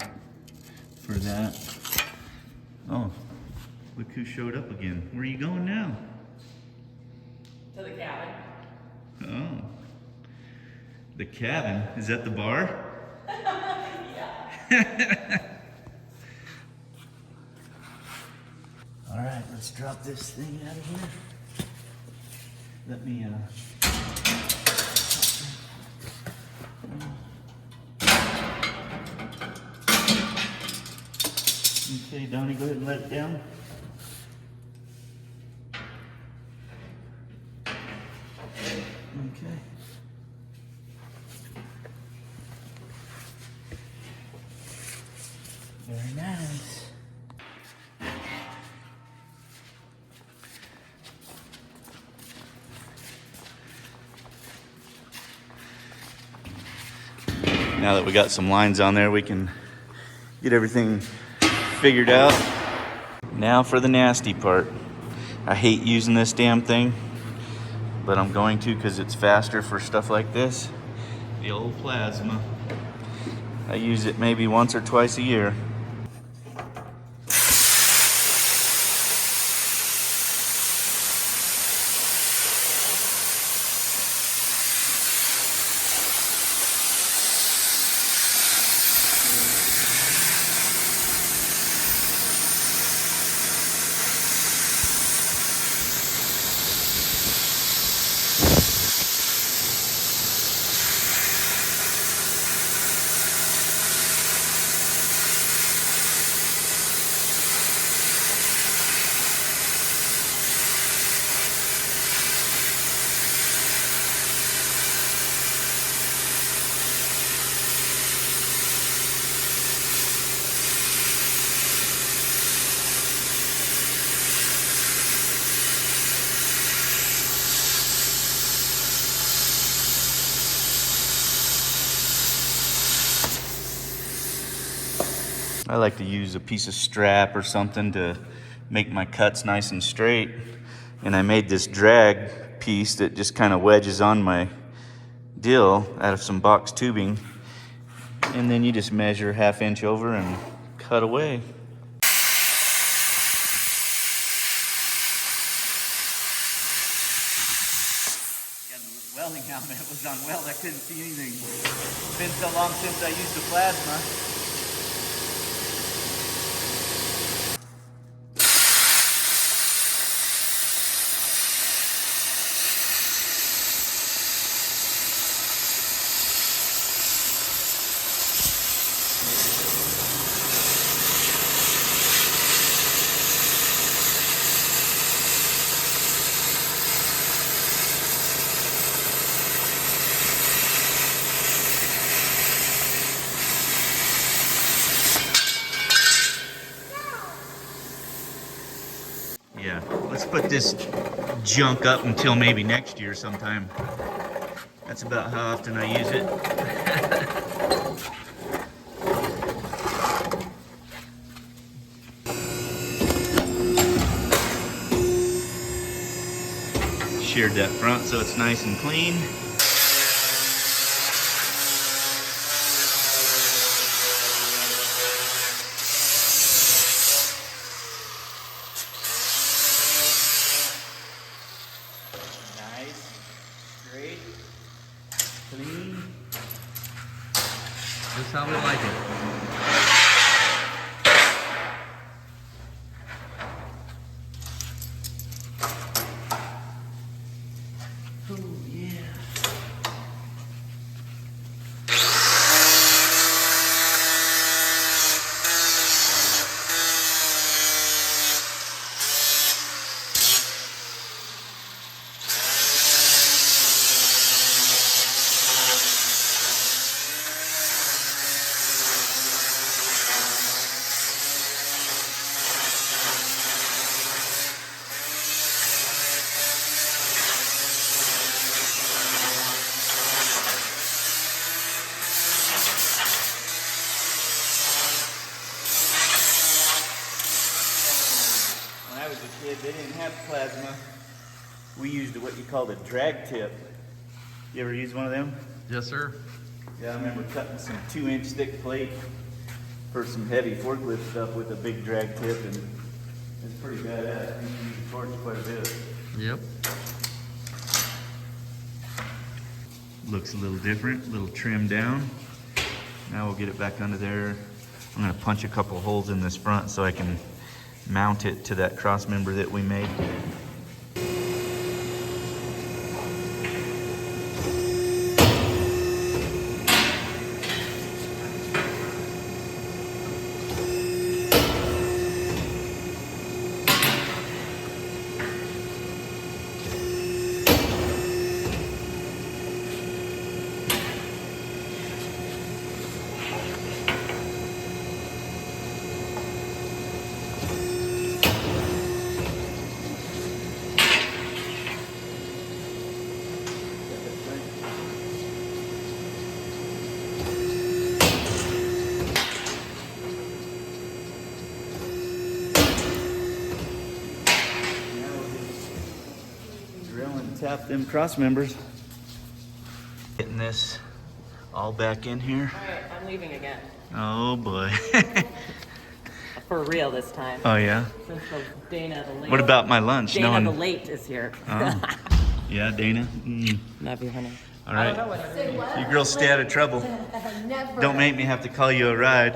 for that. Oh, look who showed up again. Where are you going now? To the cabin. Oh, the cabin. Is that the bar? Yeah. All right, let's drop this thing out of here. Let me, okay, Donnie, go ahead and let it down. Okay. Very nice. Now that we got some lines on there, we can get everything figured out. Now for the nasty part. I hate using this damn thing, but I'm going to because it's faster for stuff like this. The old plasma. I use it maybe once or twice a year. I like to use a piece of strap or something to make my cuts nice and straight. And I made this drag piece that just kind of wedges on my deal out of some box tubing. And then you just measure 1/2 inch over and cut away. Yeah, the welding helmet was on weld. I couldn't see anything. It's been so long since I used the plasma. Yeah, let's put this junk up until maybe next year sometime. That's about how often I use it. Sheared that front so it's nice and clean. Straight, clean. That's how we like it. Oh yeah. When I was a kid, they didn't have plasma. We used what you called a drag tip. You ever use one of them? Yes, sir. Yeah, I remember cutting some 2-inch thick plate for some heavy forklift stuff with a big drag tip, and it's pretty badass. You can use the torch quite a bit. Yep. Looks a little different, a little trimmed down. Now we'll get it back under there. I'm gonna punch a couple holes in this front so I can mount it to that cross member that we made. Tap them cross members. Getting this all back in here. All right, I'm leaving again. Oh boy. For real this time. Oh yeah? Since the Dana the late. What about my lunch? Dana No one... the late is here. Oh. Yeah, Dana. Love you, honey. All right. You girls stay out of trouble. Don't make me have to call you a ride.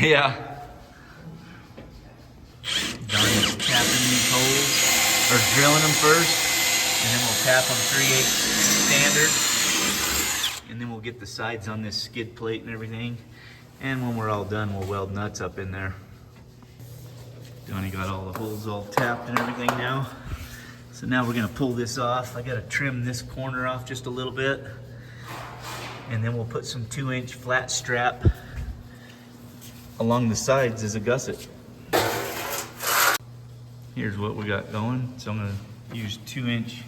Yeah. Donnie's tapping these holes, or drilling them first, and then we'll tap them 3/8 standard, and then we'll get the sides on this skid plate and everything. And when we're all done, we'll weld nuts up in there. Donnie got all the holes all tapped and everything now. So now we're gonna pull this off. I gotta trim this corner off just a little bit, and then we'll put some 2-inch flat strap along the sides as a gusset. Here's what we got going. So I'm gonna use 2-inch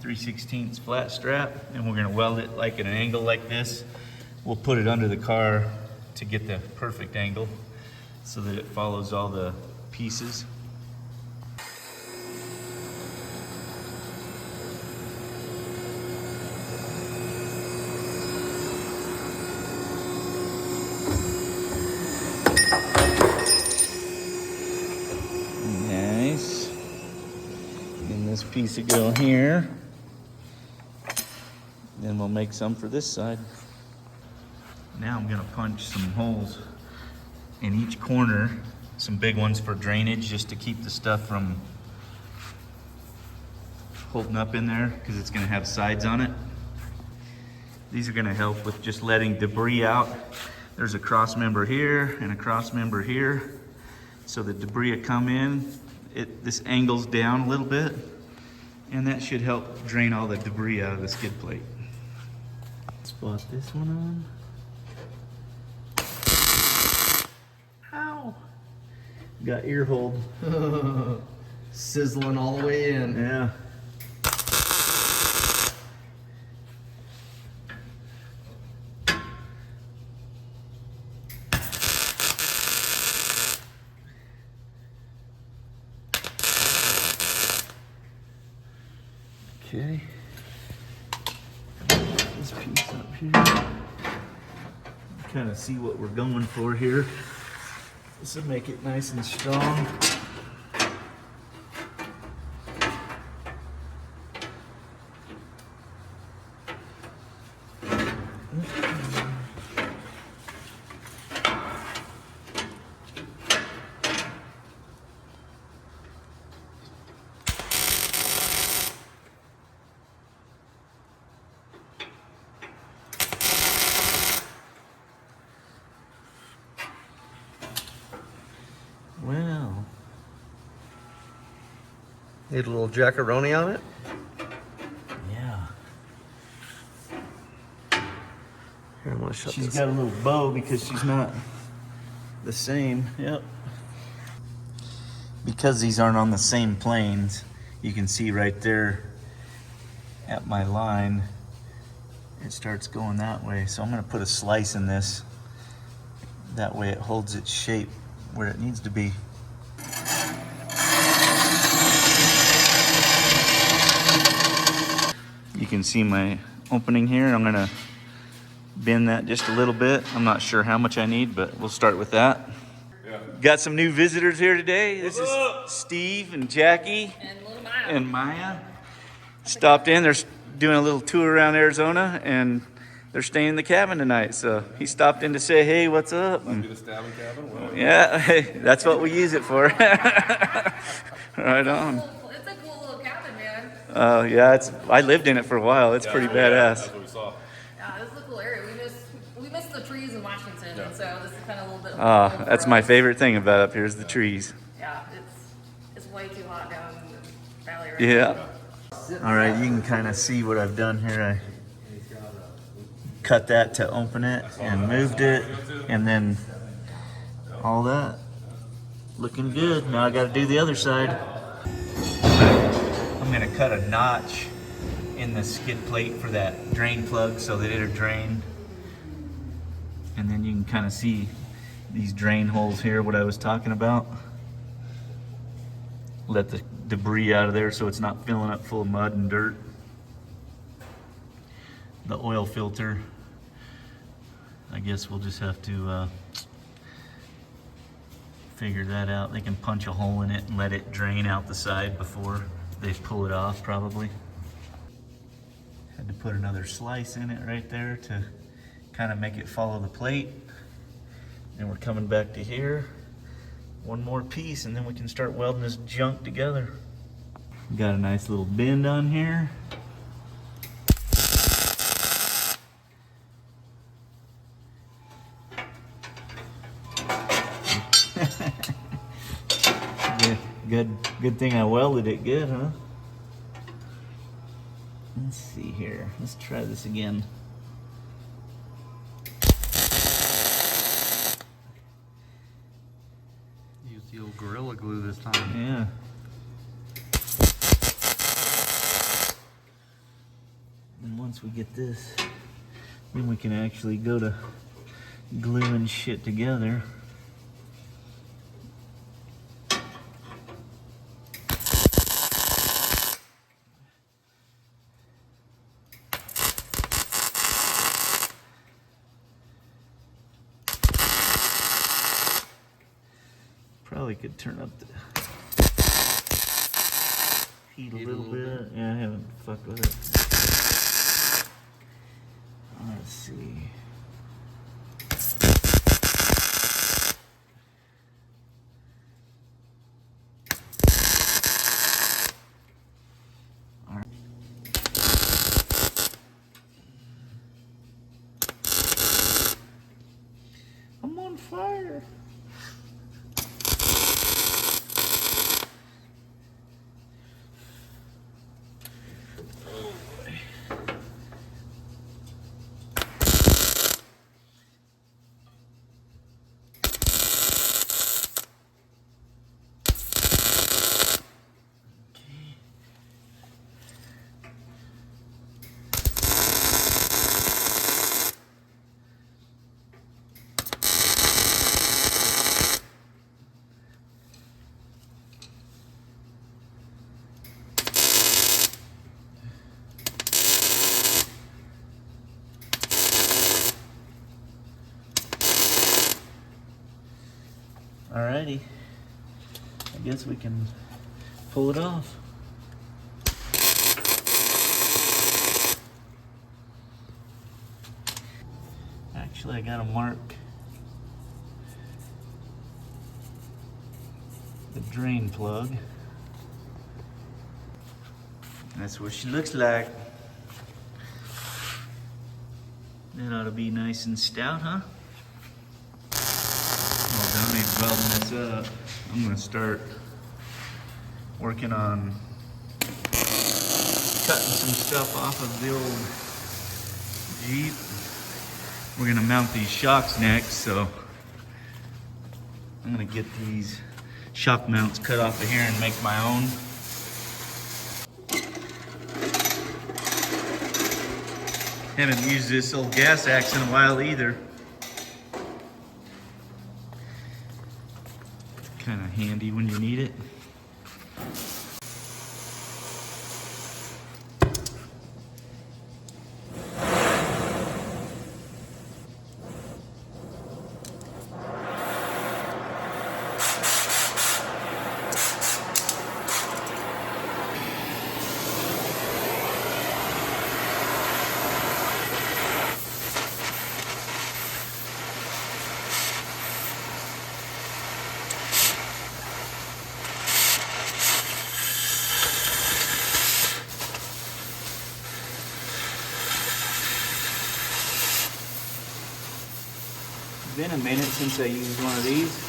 3/16 flat strap, and we're gonna weld it like at an angle like this. We'll put it under the car to get the perfect angle so that it follows all the pieces. piece will go here. Then we'll make some for this side. Now I'm gonna punch some holes in each corner, some big ones for drainage, just to keep the stuff from holding up in there, because it's gonna have sides on it. These are gonna help with just letting debris out. There's a cross member here and a cross member here. So the debris will come in, this angles down a little bit, and that should help drain all the debris out of the skid plate. Spot this one on. Ow! Got ear hold. Sizzling all the way in. Yeah. Okay. This piece up here. Kind of see what we're going for here. This will make it nice and strong. Well, Need a little jackaroni on it? yeah. Here, I'm gonna shut She's this. got a little bow because she's not the same. Yep. Because these aren't on the same planes, you can see right there at my line, it starts going that way. So I'm gonna put a slice in this. That way it holds its shape where it needs to be. You can see my opening here. I'm gonna bend that just a little bit. I'm not sure how much I need, but we'll start with that. Yeah. Got some new visitors here today. This is Steve and Jackie and Maya. Stopped in. They're doing a little tour around Arizona, and they're staying in the cabin tonight. So he stopped in to say, "Hey, what's up?" Must be the stabbing cabin. Well, Yeah, that's what we use it for. Right on. It's a cool little cabin, man. Yeah, I lived in it for a while. It's pretty badass. that's what we saw. Yeah, this is a cool area. We miss the trees in Washington, and so this is kind of a little bit. That's my favorite thing about up here is the trees. Yeah, it's way too hot down in the valley right Yeah. All right, you can kind of see what I've done here. I cut that to open it and moved it, and then all that. Looking good. Now I got to do the other side. I'm going to cut a notch in the skid plate for that drain plug so that it'll drain. And then you can kind of see these drain holes here, what I was talking about. Let the debris out of there so it's not filling up full of mud and dirt. The oil filter, I guess we'll just have to figure that out. They can punch a hole in it and let it drain out the side before they pull it off, probably. Had to put another slice in it right there to kind of make it follow the plate. And we're coming back to here. One more piece and then we can start welding this junk together. Got a nice little bend on here. Yeah, good thing I welded it good, huh? Let's see here. Let's try this again. Use the old Gorilla Glue this time. Yeah. And once we get this, then we can actually go to gluing shit together. Probably could turn up the heat a little bit. Yeah, I haven't fucked with it. Let's see. All right. I'm on fire. Alrighty, I guess we can pull it off. Actually, I gotta mark the drain plug. That's what she looks like. That ought to be nice and stout, huh? Well, Donnie's welding this up. I'm gonna start working on cutting some stuff off of the old Jeep. We're gonna mount these shocks next, so I'm gonna get these shock mounts cut off of here and make my own. Haven't used this old gas axe in a while either. Kind of handy when you need it. Been a minute since I used one of these.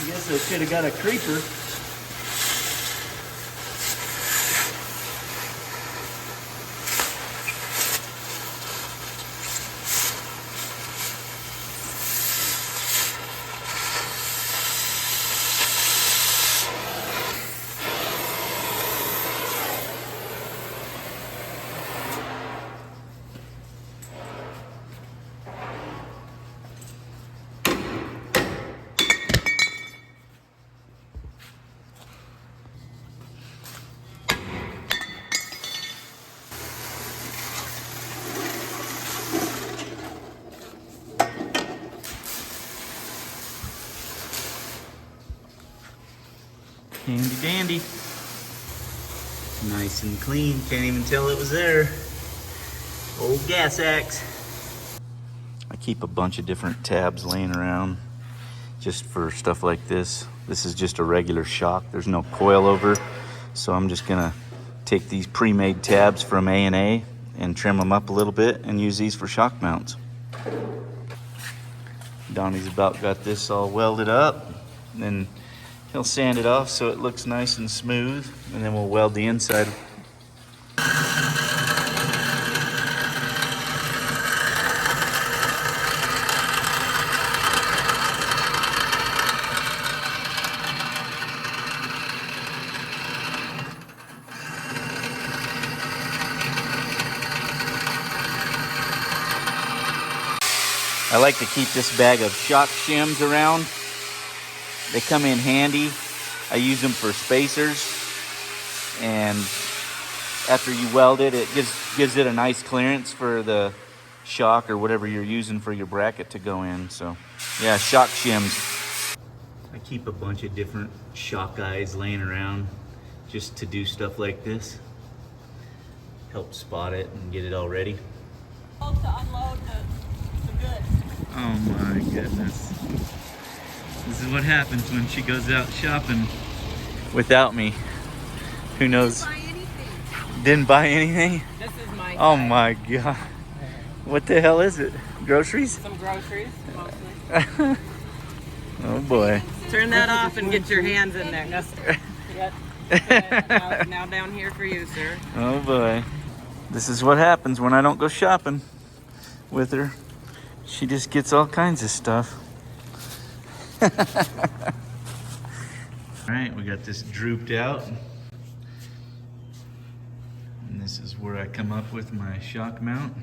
I guess I should have got a creeper. Handy dandy. Nice and clean, can't even tell it was there. Old gas axe. I keep a bunch of different tabs laying around just for stuff like this. This is just a regular shock, there's no coil over. So I'm just gonna take these pre-made tabs from A&A and trim them up a little bit and use these for shock mounts. Donnie's about got this all welded up, and then he'll sand it off so it looks nice and smooth, and then we'll weld the inside I like to keep this bag of shock shims around. They come in handy. I use them for spacers, and after you weld it, it gives it a nice clearance for the shock or whatever you're using for your bracket to go in. So yeah, shock shims. I keep a bunch of different shock eyes laying around just to do stuff like this. Help spot it and get it all ready. To unload the goods. Oh my goodness. This is what happens when she goes out shopping without me. Who knows? Didn't buy anything? This is my Oh side. my god. What the hell is it? Groceries? Some groceries, mostly. Oh boy. Turn that off and get your hands in there. No, yep. Now down here for you, sir. Oh boy. This is what happens when I don't go shopping with her. She just gets all kinds of stuff. All right, we got this drooped out. And this is where I come up with my shock mount.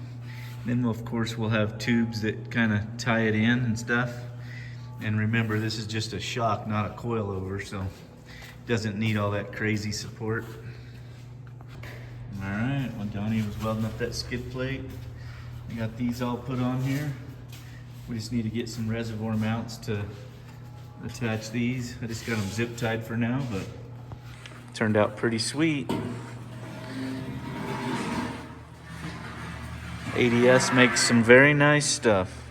Then of course we'll have tubes that kind of tie it in and stuff. And remember, this is just a shock, not a coilover, so it doesn't need all that crazy support. All right, when Donnie was welding up that skid plate, we got these all put on here. We just need to get some reservoir mounts to attach these. I just got them zip tied for now, but turned out pretty sweet. ADS makes some very nice stuff.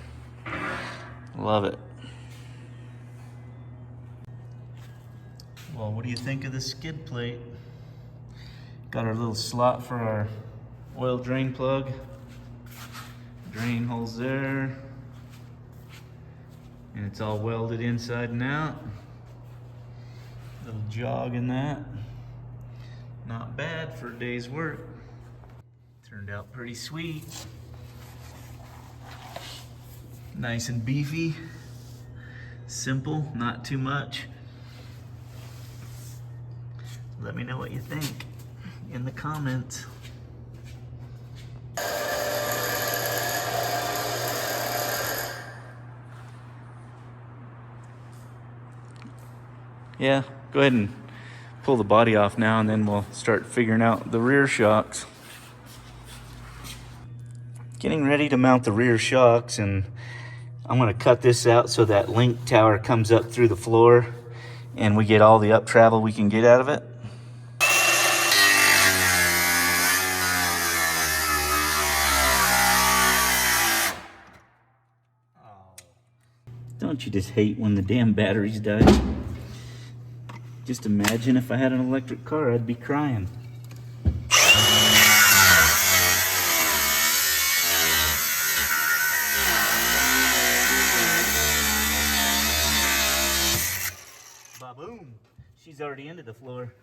Love it. Well, what do you think of the skid plate? Got our little slot for our oil drain plug. Drain holes there. And it's all welded inside and out. Little jog in that. Not bad for a day's work. Turned out pretty sweet. Nice and beefy. Simple, not too much. Let me know what you think in the comments. Yeah, go ahead and pull the body off now, and then we'll start figuring out the rear shocks. Getting ready to mount the rear shocks, and I'm gonna cut this out so that link tower comes up through the floor and we get all the up travel we can get out of it. Don't you just hate when the damn batteries die? Just imagine if I had an electric car, I'd be crying. Ba-boom! She's already into the floor.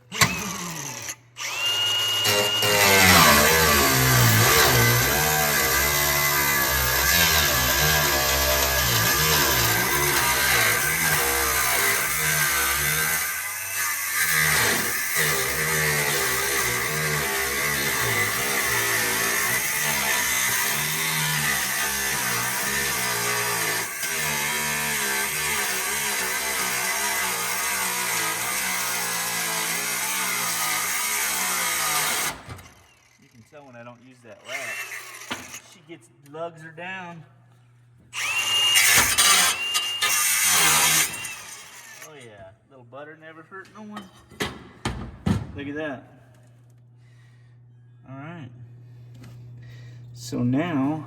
When I don't use that latch, she gets lugs her down. Oh yeah, little butter never hurt no one. Look at that. All right. So now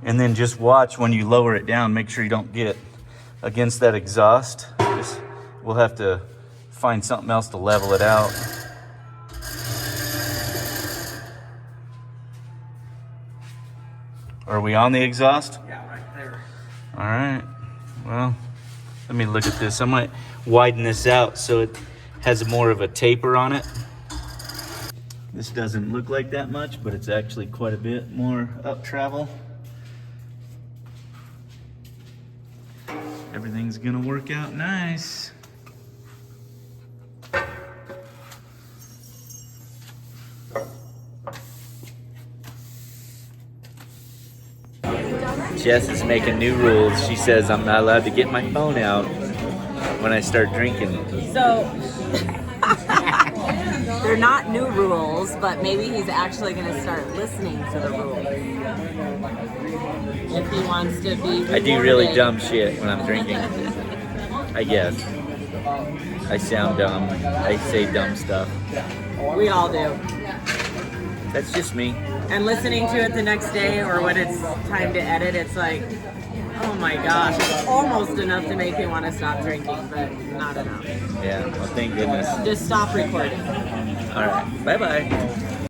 and then just watch when you lower it down, make sure you don't get against that exhaust. We'll have to find something else to level it out. Are we on the exhaust? Yeah, right there. All right, well, let me look at this. I might widen this out so it has more of a taper on it. This doesn't look like that much, but it's actually quite a bit more up travel. Everything's gonna work out nice. Jess is making new rules. She says I'm not allowed to get my phone out when I start drinking. So they're not new rules, but maybe he's actually going to start listening to the rules. If he wants to be I do really rewarded. dumb shit when I'm drinking. I guess. I sound dumb. I say dumb stuff. We all do. That's just me. And listening to it the next day or when it's time to edit, it's like, oh my gosh, it's almost enough to make me want to stop drinking, but not enough. Yeah, well, thank goodness. Just stop recording. All right. Bye-bye.